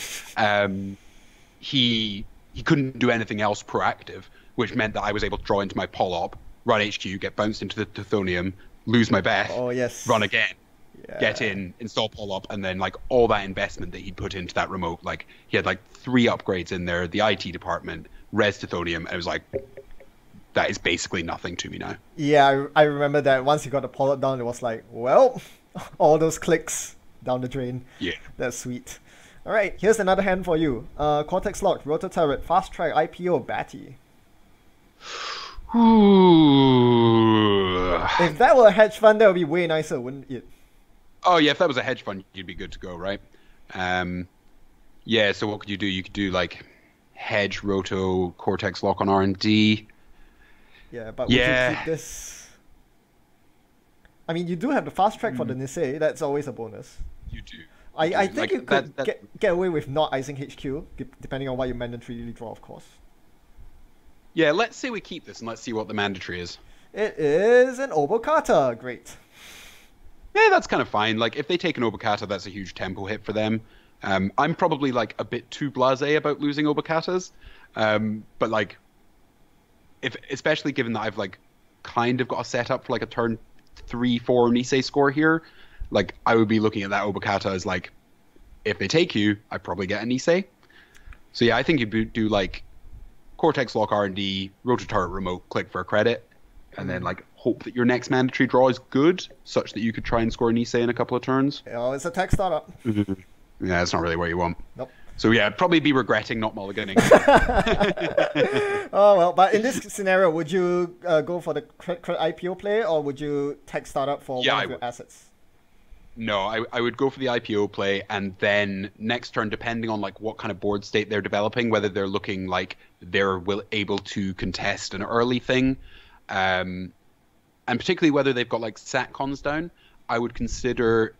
[SPEAKER 2] he couldn't do anything else proactive, which meant that I was able to draw into my Polop, run HQ, get bounced into the Tithonium, lose my Beth, run again, get in, install Polop, and then like all that investment that he'd put into that remote, like he had like 3 upgrades in there, the IT department, res Tithonium, and it was like, that is basically nothing to me now. Yeah,
[SPEAKER 1] I remember that once you got the Polop down, it was like, well, all those clicks down the drain.
[SPEAKER 2] Yeah.
[SPEAKER 1] That's sweet. All right, here's another hand for you. Cortex Lock, Rotor Turret, Fast Track, IPO, Batty.
[SPEAKER 2] Ooh.
[SPEAKER 1] If that were a hedge fund, that would be way nicer, wouldn't it?
[SPEAKER 2] Oh, yeah, if that was a hedge fund, you'd be good to go, right? Yeah, so what could you do? You could do, like, Hedge, Roto, Cortex Lock on R&D.
[SPEAKER 1] Yeah, but would you keep this? I mean, you do have the Fast Track for the Nisei. That's always a bonus.
[SPEAKER 2] You do.
[SPEAKER 1] I think like, you could get away with not icing HQ, depending on what you mandatorily draw, of course.
[SPEAKER 2] Yeah, let's say we keep this, and let's see what the mandatory is.
[SPEAKER 1] It is an Obokata. Great.
[SPEAKER 2] Yeah, that's kind of fine. Like, if they take an Obokata, that's a huge tempo hit for them. I'm probably, like, a bit too blasé about losing Obokatas. But, like, especially given that I've, like, kind of got a setup for, like, a turn 3-4 Nisei score here, like, I would be looking at that Obokata as, like, if they take you, I probably get a Nisei. So, yeah, I think you'd do, like, Cortex Lock R&D, Rotor Turret Remote, click for a credit, and then, like, hope that your next mandatory draw is good, such that you could try and score a Nisei in a couple of turns.
[SPEAKER 1] Oh, it's a tech startup.
[SPEAKER 2] Yeah, that's not really what you want.
[SPEAKER 1] Nope.
[SPEAKER 2] So, yeah, I'd probably be regretting not mulliganing.
[SPEAKER 1] Oh, well, but in this scenario, would you go for the IPO play, or would you tech startup for one of your assets?
[SPEAKER 2] No, I would go for the IPO play, and then next turn, depending on like what kind of board state they're developing, whether they're looking like they're able to contest an early thing, and particularly whether they've got like SatCons down, I would consider.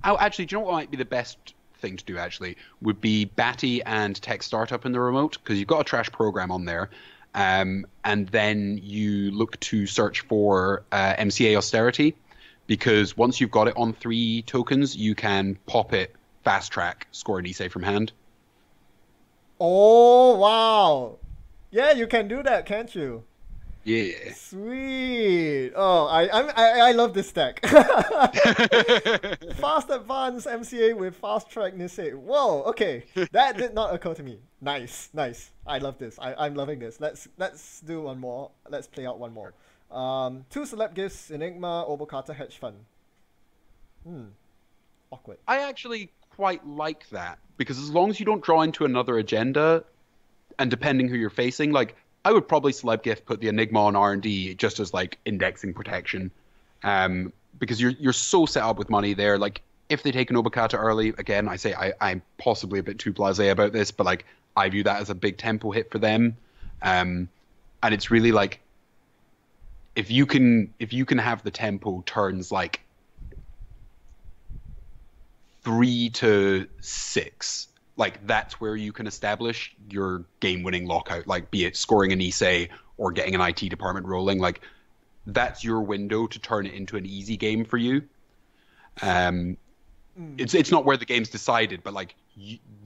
[SPEAKER 2] Oh, actually, do you know what might be the best thing to do? Actually, would be Batty and Tech Startup in the remote, because you've got a trash program on there, and then you look to search for MCA Austerity. Because once you've got it on 3 tokens, you can pop it, fast track, score an Nisei from hand.
[SPEAKER 1] Oh, wow. Yeah, you can do that, can't you?
[SPEAKER 2] Yeah.
[SPEAKER 1] Sweet. Oh, I love this deck. Fast advance MCA with fast track Nisei. Whoa. Okay, that did not occur to me. Nice, nice. I love this. I'm loving this. Let's do one more. Let's play out one more. 2 celeb gifts: Enigma, Obokata, Hedge Fund. Awkward.
[SPEAKER 2] I actually quite like that because as long as you don't draw into another agenda, and depending who you're facing, like I would probably celeb gift put the Enigma on R&D just as like indexing protection, because you're so set up with money there. Like if they take an Obokata early, again, I say I'm possibly a bit too blasé about this, but like I view that as a big tempo hit for them, and it's really like if you can have the tempo turns like 3 to 6. Like that's where you can establish your game-winning lockout, like be it scoring an Issei or getting an IT department rolling. Like that's your window to turn it into an easy game for you. It's not where the game's decided, but like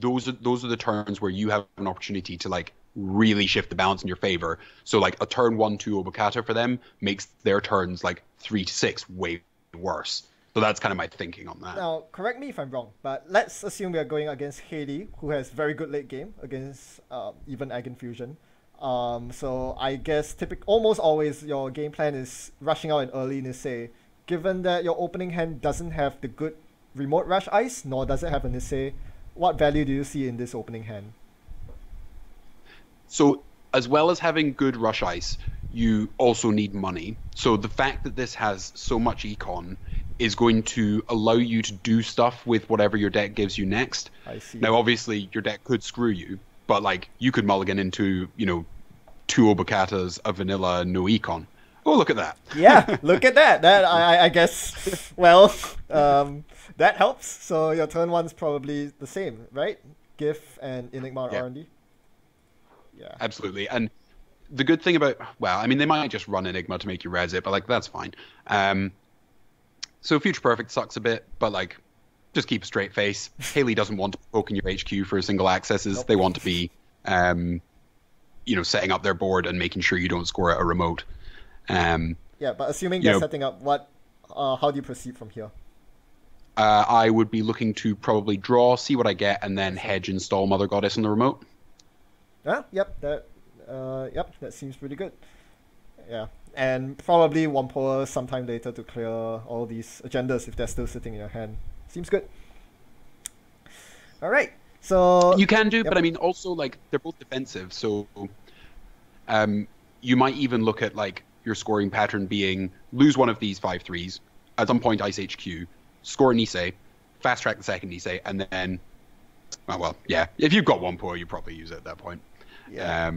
[SPEAKER 2] those are the turns where you have an opportunity to like really shift the balance in your favor. So like a turn 1-2 Obokata for them makes their turns like 3 to 6 way worse. So that's kind of my thinking on that.
[SPEAKER 1] Now, correct me if I'm wrong, but let's assume we are going against Haley, who has very good late game against even Egg Infusion. So I guess almost always your game plan is rushing out an early Nisei. Given that your opening hand doesn't have the good remote rush ice, nor does it have a Nisei, what value do you see in this opening hand?
[SPEAKER 2] So as well as having good rush ice, you also need money. So the fact that this has so much econ is going to allow you to do stuff with whatever your deck gives you next.
[SPEAKER 1] I see.
[SPEAKER 2] Now, obviously, your deck could screw you, but like you could mulligan into, 2 Obokatas, a vanilla, no econ. Oh, look at that.
[SPEAKER 1] Yeah, look at that. That I guess, well, that helps. So your turn 1's probably the same, right? GIF and Enigma
[SPEAKER 2] Yeah.
[SPEAKER 1] R&D. Yeah.
[SPEAKER 2] Absolutely. And the good thing about, well, I mean, they might just run Enigma to make you res it, but like that's fine. So Future Perfect sucks a bit, but like, just keep a straight face. Haley doesn't want to poke in your HQ for single accesses.
[SPEAKER 1] Nope.
[SPEAKER 2] They want to be, setting up their board and making sure you don't score at a remote.
[SPEAKER 1] Yeah, but assuming they're setting up, how do you proceed from here?
[SPEAKER 2] I would be looking to probably draw, see what I get, and then hedge install Mother Goddess on the remote.
[SPEAKER 1] Yep, that seems pretty good. Yeah, and probably one power sometime later to clear all these agendas if they're still sitting in your hand. Seems good. All right, so
[SPEAKER 2] you can do, but I mean, also like they're both defensive, so you might even look at like your scoring pattern being lose one of these 5/3, at some point ice HQ, score an Issei, fast track the second Issei, and then yeah, if you've got one power, you probably use it at that point.
[SPEAKER 1] Yeah.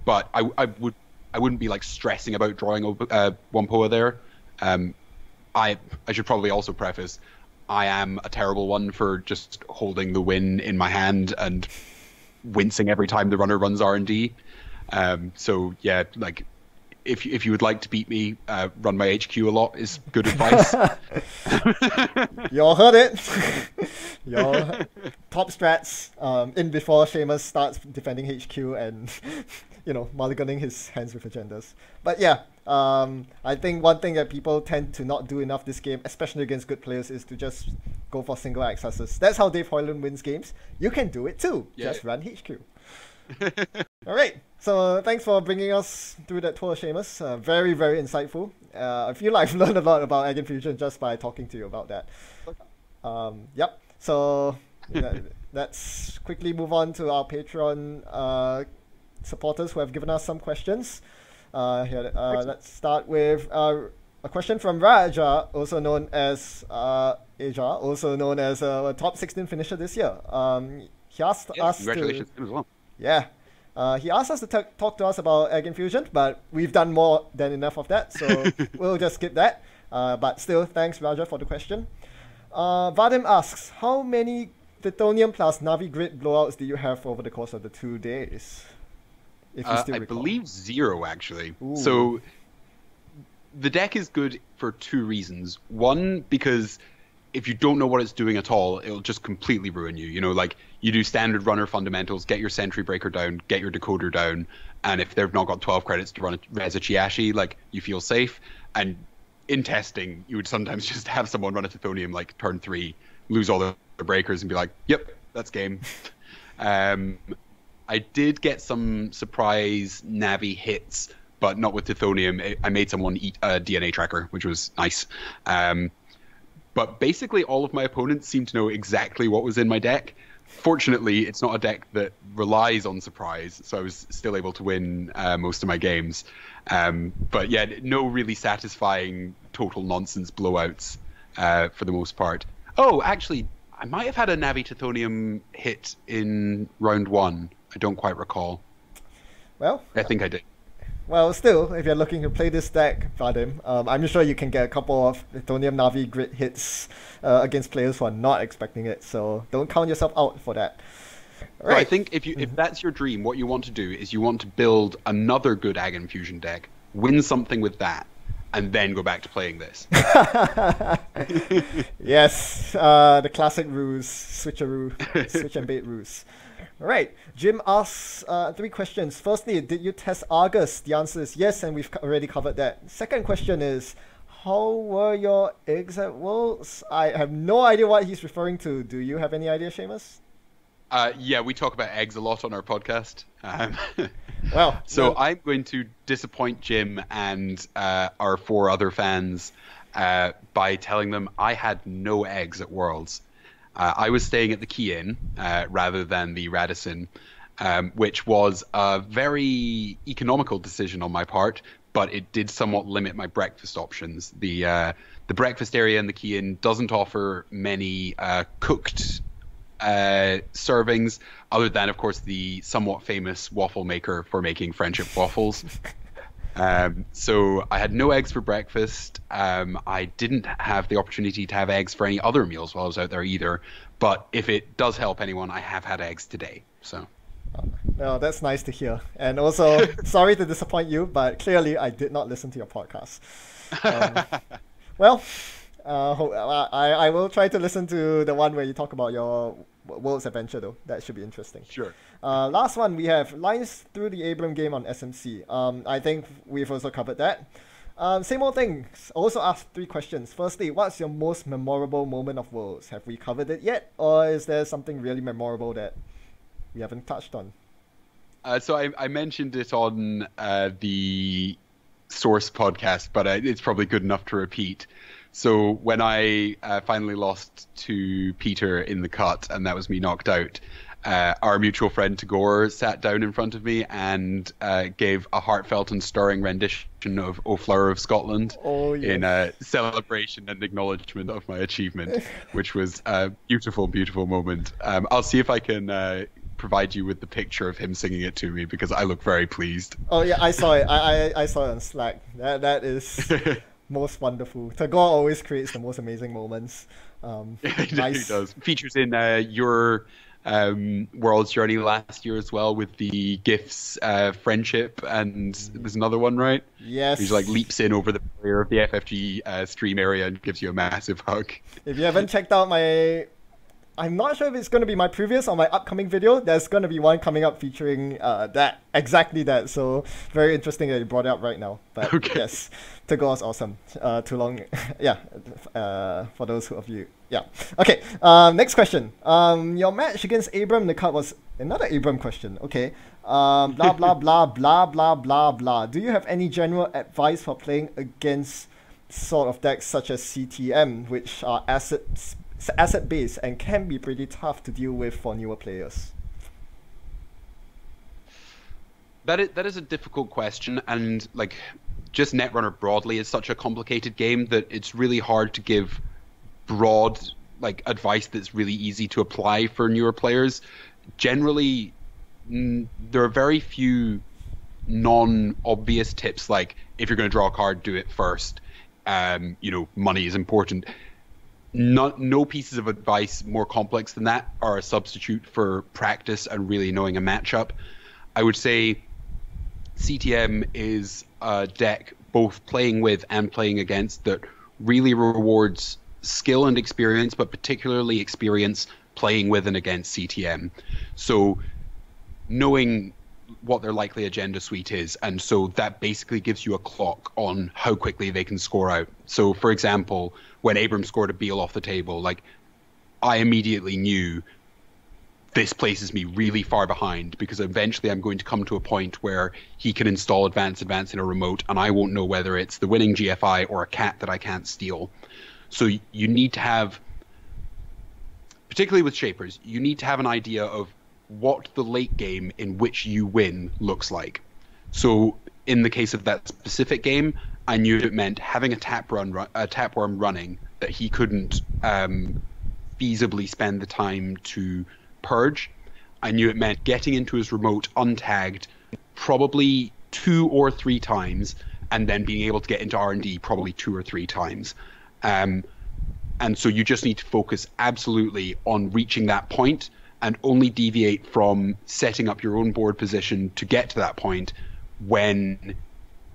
[SPEAKER 2] But I wouldn't be like stressing about drawing one poa there. I should probably also preface, I am a terrible one for just holding the win in my hand and wincing every time the runner runs R&D. So yeah, like if you would like to beat me, run my HQ a lot is good advice.
[SPEAKER 1] You all heard it. Your top strats in before Seamus starts defending HQ and mulliganing his hands with agendas. But yeah, I think one thing that people tend to not do enough this game, especially against good players, is to just go for single accesses. That's how Dave Hoyland wins games. You can do it too.
[SPEAKER 2] Yeah.
[SPEAKER 1] Just run HQ. All right. So thanks for bringing us through that tour, Seamus. Very, very insightful. I feel like I've learned a lot about Egg Infusion just by talking to you about that. Yep. So let's quickly move on to our Patreon supporters who have given us some questions. Let's start with a question from Raja, also known as Aja, also known as a top 16 finisher this year. He asked us
[SPEAKER 2] congratulations to him as well.
[SPEAKER 1] Yeah. He asked us to talk to us about Egg Infusion, but we've done more than enough of that, so we'll just skip that. But still, thanks, Raja, for the question. Vadim asks, how many Plutonium plus Navi Grid blowouts do you have over the course of the 2 days? If you still recall.
[SPEAKER 2] Believe 0, actually.
[SPEAKER 1] Ooh.
[SPEAKER 2] So the deck is good for 2 reasons. One, because if you don't know what it's doing at all, it'll just completely ruin you. You know, like you do standard runner fundamentals, get your sentry breaker down, get your decoder down, and if they've not got 12 credits to run a Reza Chiashi, like you feel safe. And in testing, you would sometimes just have someone run a Tithonium like turn 3, lose all the breakers, and be like, "Yep, that's game." I did get some surprise Navi hits, but not with Tithonium. I made someone eat a DNA tracker, which was nice. But basically, all of my opponents seemed to know exactly what was in my deck. Fortunately, it's not a deck that relies on surprise, so I was still able to win most of my games. But yeah, no really satisfying total nonsense blowouts for the most part. Oh, actually, I might have had a Navi Tithonium hit in round 1. I don't quite recall.
[SPEAKER 1] Well,
[SPEAKER 2] I think I did.
[SPEAKER 1] Well, still, if you're looking to play this deck, Vadim, I'm sure you can get a couple of Tithonium Navi grid hits against players who are not expecting it. So don't count yourself out for that.
[SPEAKER 2] Right. So I think if that's your dream, what you want to do is you want to build another good Ag Infusion deck, win something with that, and then go back to playing this.
[SPEAKER 1] Yes, the classic ruse, switcheroo, switch and bait ruse. All right, Jim asks 3 questions. Firstly, did you test Argus? The answer is yes, and we've already covered that. Second question is, how were your eggs at Worlds? I have no idea what he's referring to. Do you have any idea, Seamus?
[SPEAKER 2] Yeah, we talk about eggs a lot on our podcast.
[SPEAKER 1] Well,
[SPEAKER 2] so I'm going to disappoint Jim and our 4 other fans by telling them I had no eggs at Worlds. I was staying at the Key Inn rather than the Radisson, which was a very economical decision on my part, but it did somewhat limit my breakfast options. The breakfast area in the Key Inn doesn't offer many cooked servings, other than, of course, the somewhat famous waffle maker for making friendship waffles. So I had no eggs for breakfast. I didn't have the opportunity to have eggs for any other meals while I was out there either. But if it does help anyone, I have had eggs today. So.
[SPEAKER 1] No, that's nice to hear. And also, sorry to disappoint you, but clearly I did not listen to your podcast. Well, I will try to listen to the one where you talk about your World's adventure, though. That should be interesting.
[SPEAKER 2] Sure.
[SPEAKER 1] Last one, we have Lines Through the Abram game on SMC. I think we've also covered that. Same old things. Also asked 3 questions. Firstly, what's your most memorable moment of Worlds? Have we covered it yet? Or is there something really memorable that we haven't touched on?
[SPEAKER 2] So I mentioned it on the Source podcast, but it's probably good enough to repeat. So when I finally lost to Peter in the cut, and that was me knocked out, our mutual friend Tagore sat down in front of me and gave a heartfelt and stirring rendition of O Flower of Scotland in a celebration and acknowledgement of my achievement, which was a beautiful, beautiful moment. I'll see if I can provide you with the picture of him singing it to me, because I look very pleased.
[SPEAKER 1] Oh yeah, I saw it. I saw it on Slack. That is most wonderful. Tagore always creates the most amazing moments. Nice.
[SPEAKER 2] He does. Features in your World's Journey last year as well, with the GIFs friendship, and there's another one, right?
[SPEAKER 1] Yes.
[SPEAKER 2] He like leaps in over the barrier of the FFG stream area and gives you a massive hug.
[SPEAKER 1] If you haven't checked out I'm not sure if it's going to be my previous or my upcoming video. There's going to be one coming up featuring exactly that. So very interesting that you brought it up right now. But
[SPEAKER 2] okay.
[SPEAKER 1] Yes, Tagore's awesome. Too long. Yeah. For those of you. Yeah. Okay. Next question. Your match against Abram in the cut was another Abram question. Okay. Blah blah blah blah blah blah blah. Do you have any general advice for playing against sort of decks such as CTM, which are asset-based and can be pretty tough to deal with for newer players?
[SPEAKER 2] That is a difficult question, and like just Netrunner broadly is such a complicated game that it's really hard to give broad like advice that's really easy to apply for newer players. Generally, there are very few non-obvious tips, like if you're going to draw a card, do it first. Money is important. No pieces of advice more complex than that are a substitute for practice and really knowing a matchup. I would say CTM is a deck both playing with and playing against that really rewards skill and experience, but particularly experience playing with and against CTM. So knowing what their likely agenda suite is, and so that basically gives you a clock on how quickly they can score out. So for example, when Abram scored a Beal off the table, like, I immediately knew this places me really far behind, because eventually I'm going to come to a point where he can install advance in a remote, and I won't know whether it's the winning GFI or a cat that I can't steal. So you need to have, particularly with Shapers, you need to have an idea of what the late game in which you win looks like. So in the case of that specific game, I knew it meant having a tapworm running that he couldn't feasibly spend the time to purge. I knew it meant getting into his remote untagged probably 2 or 3 times, and then being able to get into R&D probably 2 or 3 times. And so you just need to focus absolutely on reaching that point, and only deviate from setting up your own board position to get to that point, when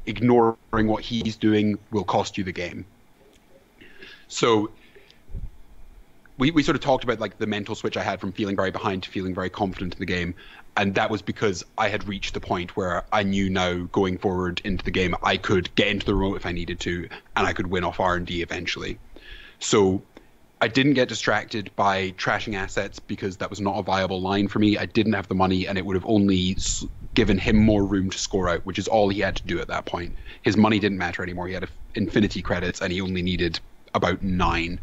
[SPEAKER 2] ignoring what he's doing will cost you the game. So we sort of talked about like the mental switch I had from feeling very behind to feeling very confident in the game. And that was because I had reached the point where I knew now going forward into the game, I could get into the remote if I needed to, and I could win off R&D eventually. So I didn't get distracted by trashing assets, because that was not a viable line for me. I didn't have the money, and it would have only given him more room to score out, which is all he had to do at that point. His money didn't matter anymore. He had infinity credits, and he only needed about 9.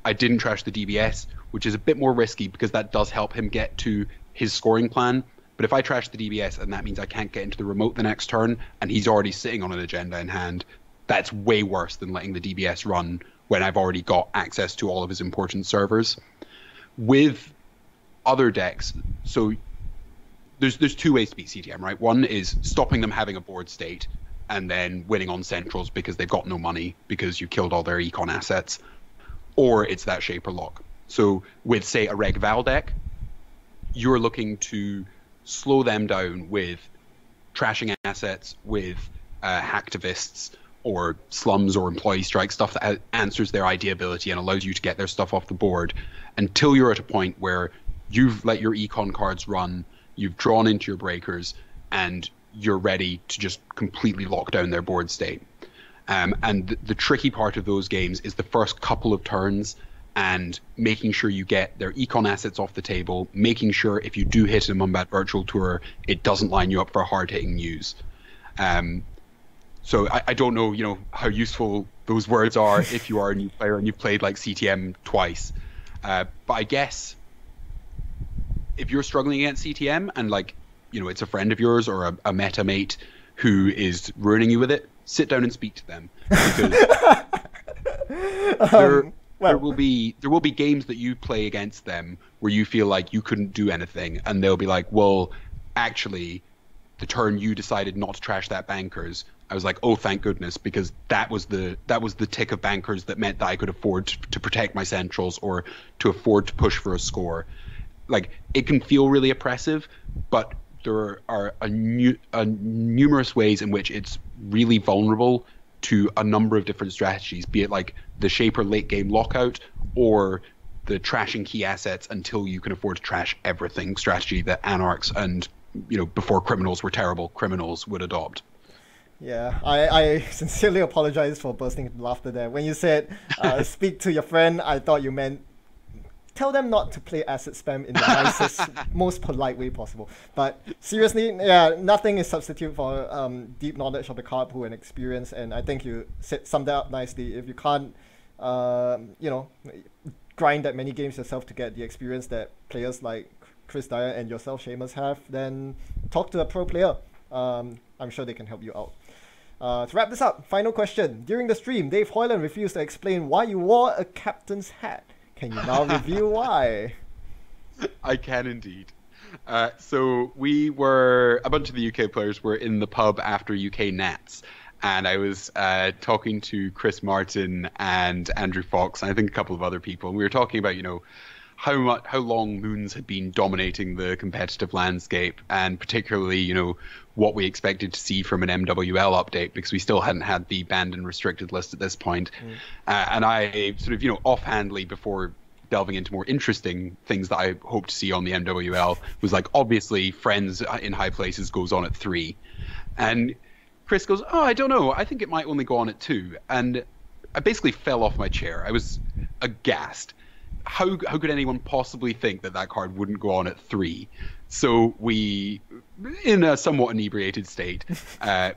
[SPEAKER 2] I didn't trash the DBS, which is a bit more risky, because that does help him get to his scoring plan. But if I trash the DBS, and that means I can't get into the remote the next turn, and he's already sitting on an agenda in hand, that's way worse than letting the DBS run when I've already got access to all of his important servers. With other decks, so there's 2 ways to beat CTM, right? One is stopping them having a board state, and then winning on centrals because they've got no money, because you killed all their econ assets. Or it's that Shaper lock. So with, say, a Reg Val deck, you're looking to slow them down with trashing assets, with hacktivists, or slums or employee strike, stuff that answers their ID ability and allows you to get their stuff off the board, until you're at a point where you've let your econ cards run, you've drawn into your breakers, and you're ready to just completely lock down their board state. And the tricky part of those games is the first couple of turns, and making sure you get their econ assets off the table, making sure if you do hit a Mumbat Virtual Tour, it doesn't line you up for hard-hitting news. So I don't know, how useful those words are if you are a new player and you've played like CTM twice. But I guess if you're struggling against CTM and it's a friend of yours or a meta mate who is ruining you with it, sit down and speak to them, because there will be games that you play against them where you feel like you couldn't do anything, and they'll be like, well, actually, the turn you decided not to trash that bankers, I was like, oh, thank goodness, because that was the tick of bankers that meant that I could afford to protect my centrals or to afford to push for a score. Like, it can feel really oppressive, but there are numerous ways in which it's really vulnerable to a number of different strategies, be it like the Shaper late game lockout or the trashing key assets until you can afford to trash everything strategy that Anarchs and, before criminals were terrible, criminals would adopt.
[SPEAKER 1] Yeah, I sincerely apologize for bursting into laughter there. When you said speak to your friend, I thought you meant tell them not to play asset spam in the nicest, most polite way possible. But seriously, yeah, nothing is substitute for deep knowledge of the card pool and experience. And I think you summed that up nicely. If you can't, grind that many games yourself to get the experience that players like Chris Dyer and yourself, Seamus, have, then talk to a pro player. I'm sure they can help you out. To wrap this up, final question. During the stream, Dave Hoyland refused to explain why you wore a captain's hat. Can you now reveal why?
[SPEAKER 2] I can indeed. So a bunch of the UK players were in the pub after UK Nats, and I was talking to Chris Martin and Andrew Fox, and I think a couple of other people. And we were talking about, how long Moons had been dominating the competitive landscape, and particularly, you know, what we expected to see from an MWL update, because we still hadn't had the banned and restricted list at this point. And I sort of, you know, offhandedly, before delving into more interesting things that I hope to see on the MWL, was like, obviously Friends in High Places goes on at 3. And Chris goes, oh, I don't know, I think it might only go on at 2. And I basically fell off my chair. I was aghast. How could anyone possibly think that that card wouldn't go on at 3? So we, in a somewhat inebriated state,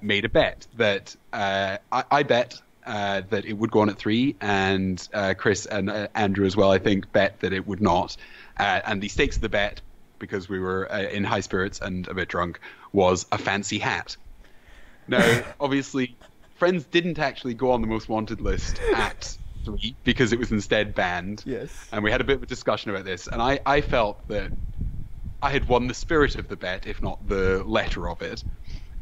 [SPEAKER 2] made a bet that I bet that it would go on at 3, and Chris and Andrew as well, I think, bet that it would not. And the stakes of the bet, because we were in high spirits and a bit drunk, was a fancy hat. Now, obviously, Friends didn't actually go on the most wanted list at 3 because it was instead banned.
[SPEAKER 1] Yes.
[SPEAKER 2] And we had a bit of a discussion about this, and I felt that I had won the spirit of the bet, if not the letter of it.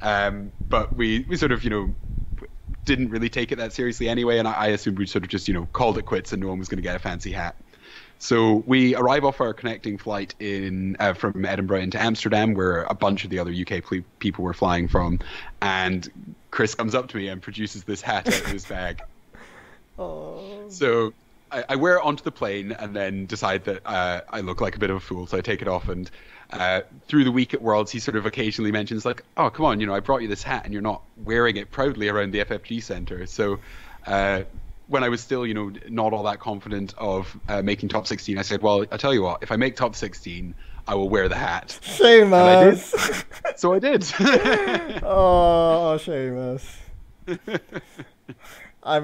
[SPEAKER 2] But we sort of, you know, didn't really take it that seriously anyway, and I assumed we'd sort of just, you know, called it quits and no one was going to get a fancy hat. So we arrive off our connecting flight from Edinburgh into Amsterdam, where a bunch of the other UK people were flying from, and Chris comes up to me and produces this hat out of his bag.
[SPEAKER 1] Oh.
[SPEAKER 2] So I wear it onto the plane and then decide that I look like a bit of a fool, so I take it off. And through the week at Worlds, he sort of occasionally mentions, like, oh, come on, you know, I brought you this hat and you're not wearing it proudly around the FFG Centre. So when I was still, you know, not all that confident of making top 16, I said, well, I'll tell you what, if I make top 16, I will wear the hat.
[SPEAKER 1] Seamus!
[SPEAKER 2] And I did. So I did.
[SPEAKER 1] Oh, Seamus. I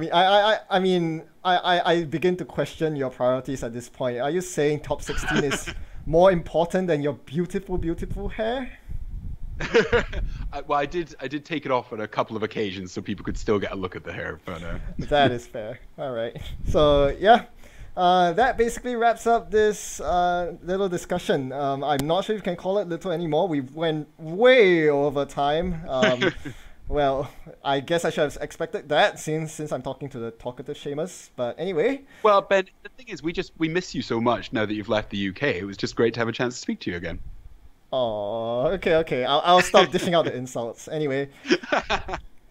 [SPEAKER 1] mean, I begin to question your priorities at this point. Are you saying top 16 is more important than your beautiful, beautiful hair?
[SPEAKER 2] Well, I did take it off on a couple of occasions so people could still get a look at the hair. But
[SPEAKER 1] that is fair. All right. So yeah, that basically wraps up this little discussion. I'm not sure if you can call it little anymore. We went way over time. Well, I guess I should have expected that since I'm talking to the talkative Seamus. But anyway.
[SPEAKER 2] Well, Ben, the thing is, we miss you so much now that you've left the UK. It was just great to have a chance to speak to you again.
[SPEAKER 1] Oh, okay. I'll stop dishing out the insults. Anyway,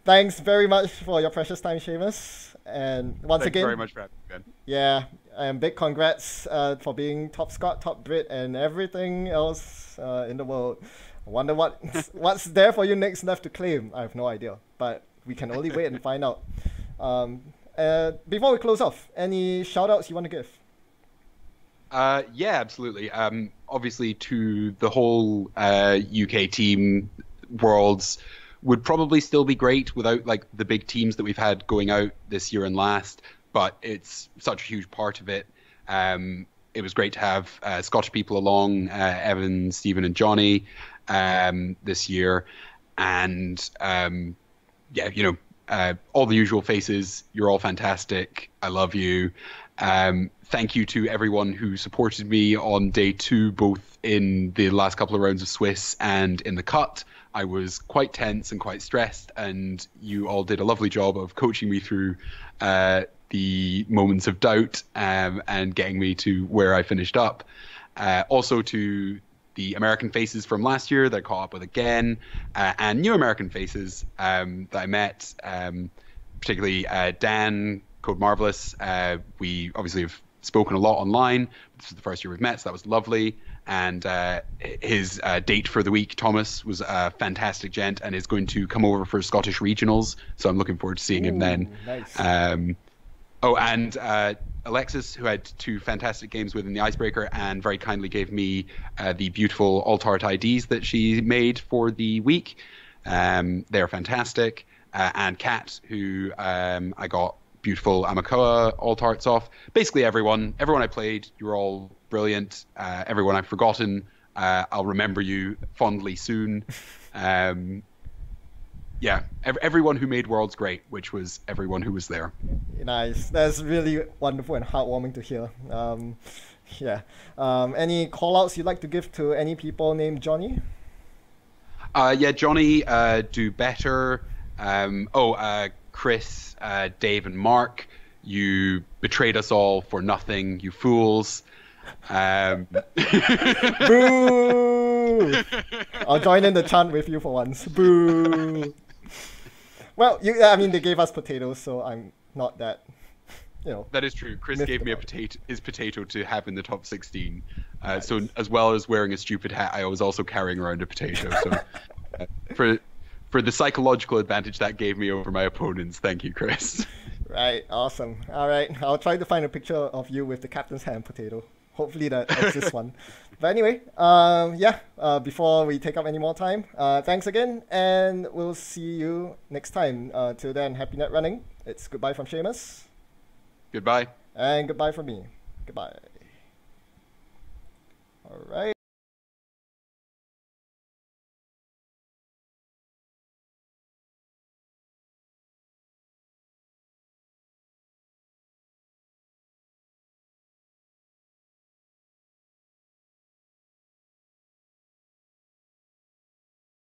[SPEAKER 1] thanks very much for your precious time, Seamus. And once again,
[SPEAKER 2] thanks very much for having me, Ben.
[SPEAKER 1] Yeah, and big congrats for being top Scot, top Brit, and everything else in the world. I wonder what's there for you next left to claim. I have no idea, but we can only wait and find out. Before we close off, any shout-outs you want to give?
[SPEAKER 2] Yeah, absolutely. Obviously, to the whole UK team, Worlds would probably still be great without like the big teams that we've had going out this year and last, but it's such a huge part of it. It was great to have Scottish people along, Evan, Stephen, and Johnny this year, and yeah, you know, all the usual faces. You're all fantastic. I love you. Thank you to everyone who supported me on day 2, both in the last couple of rounds of Swiss and in the cut. I was quite tense and quite stressed, and you all did a lovely job of coaching me through the moments of doubt and getting me to where I finished up. Also to the American faces from last year that I caught up with again, and new American faces that I met, particularly Dan, Code Marvelous. We obviously have spoken a lot online. This is the first year we've met, so that was lovely. And his date for the week, Thomas, was a fantastic gent and is going to come over for Scottish regionals. So I'm looking forward to seeing him then.
[SPEAKER 1] Nice.
[SPEAKER 2] Oh, and Alexis, who had 2 fantastic games within the Icebreaker and very kindly gave me the beautiful alt-art IDs that she made for the week. They're fantastic. And Kat, who I got beautiful Amakoa alt-arts off. Basically everyone I played, you were all brilliant. Everyone I've forgotten, I'll remember you fondly soon. Yeah, everyone who made Worlds great, which was everyone who was there.
[SPEAKER 1] Nice. That's really wonderful and heartwarming to hear. Yeah. Any call-outs you'd like to give to any people named Johnny?
[SPEAKER 2] Yeah, Johnny, do better. Chris, Dave, and Mark, you betrayed us all for nothing, you fools.
[SPEAKER 1] Boo! I'll join in the chant with you for once. Boo! Well, I mean, they gave us potatoes, so I'm not that,
[SPEAKER 2] That is true. Chris gave me his potato to have in the top 16.
[SPEAKER 1] Nice.
[SPEAKER 2] So as well as wearing a stupid hat, I was also carrying around a potato. So for the psychological advantage that gave me over my opponents, thank you, Chris.
[SPEAKER 1] Right, awesome. All right, I'll try to find a picture of you with the captain's hand potato. Hopefully that exists one. But anyway, before we take up any more time, thanks again, and we'll see you next time. Till then, happy net running. It's goodbye from Seamus.
[SPEAKER 2] Goodbye.
[SPEAKER 1] And goodbye from me. Goodbye. All right.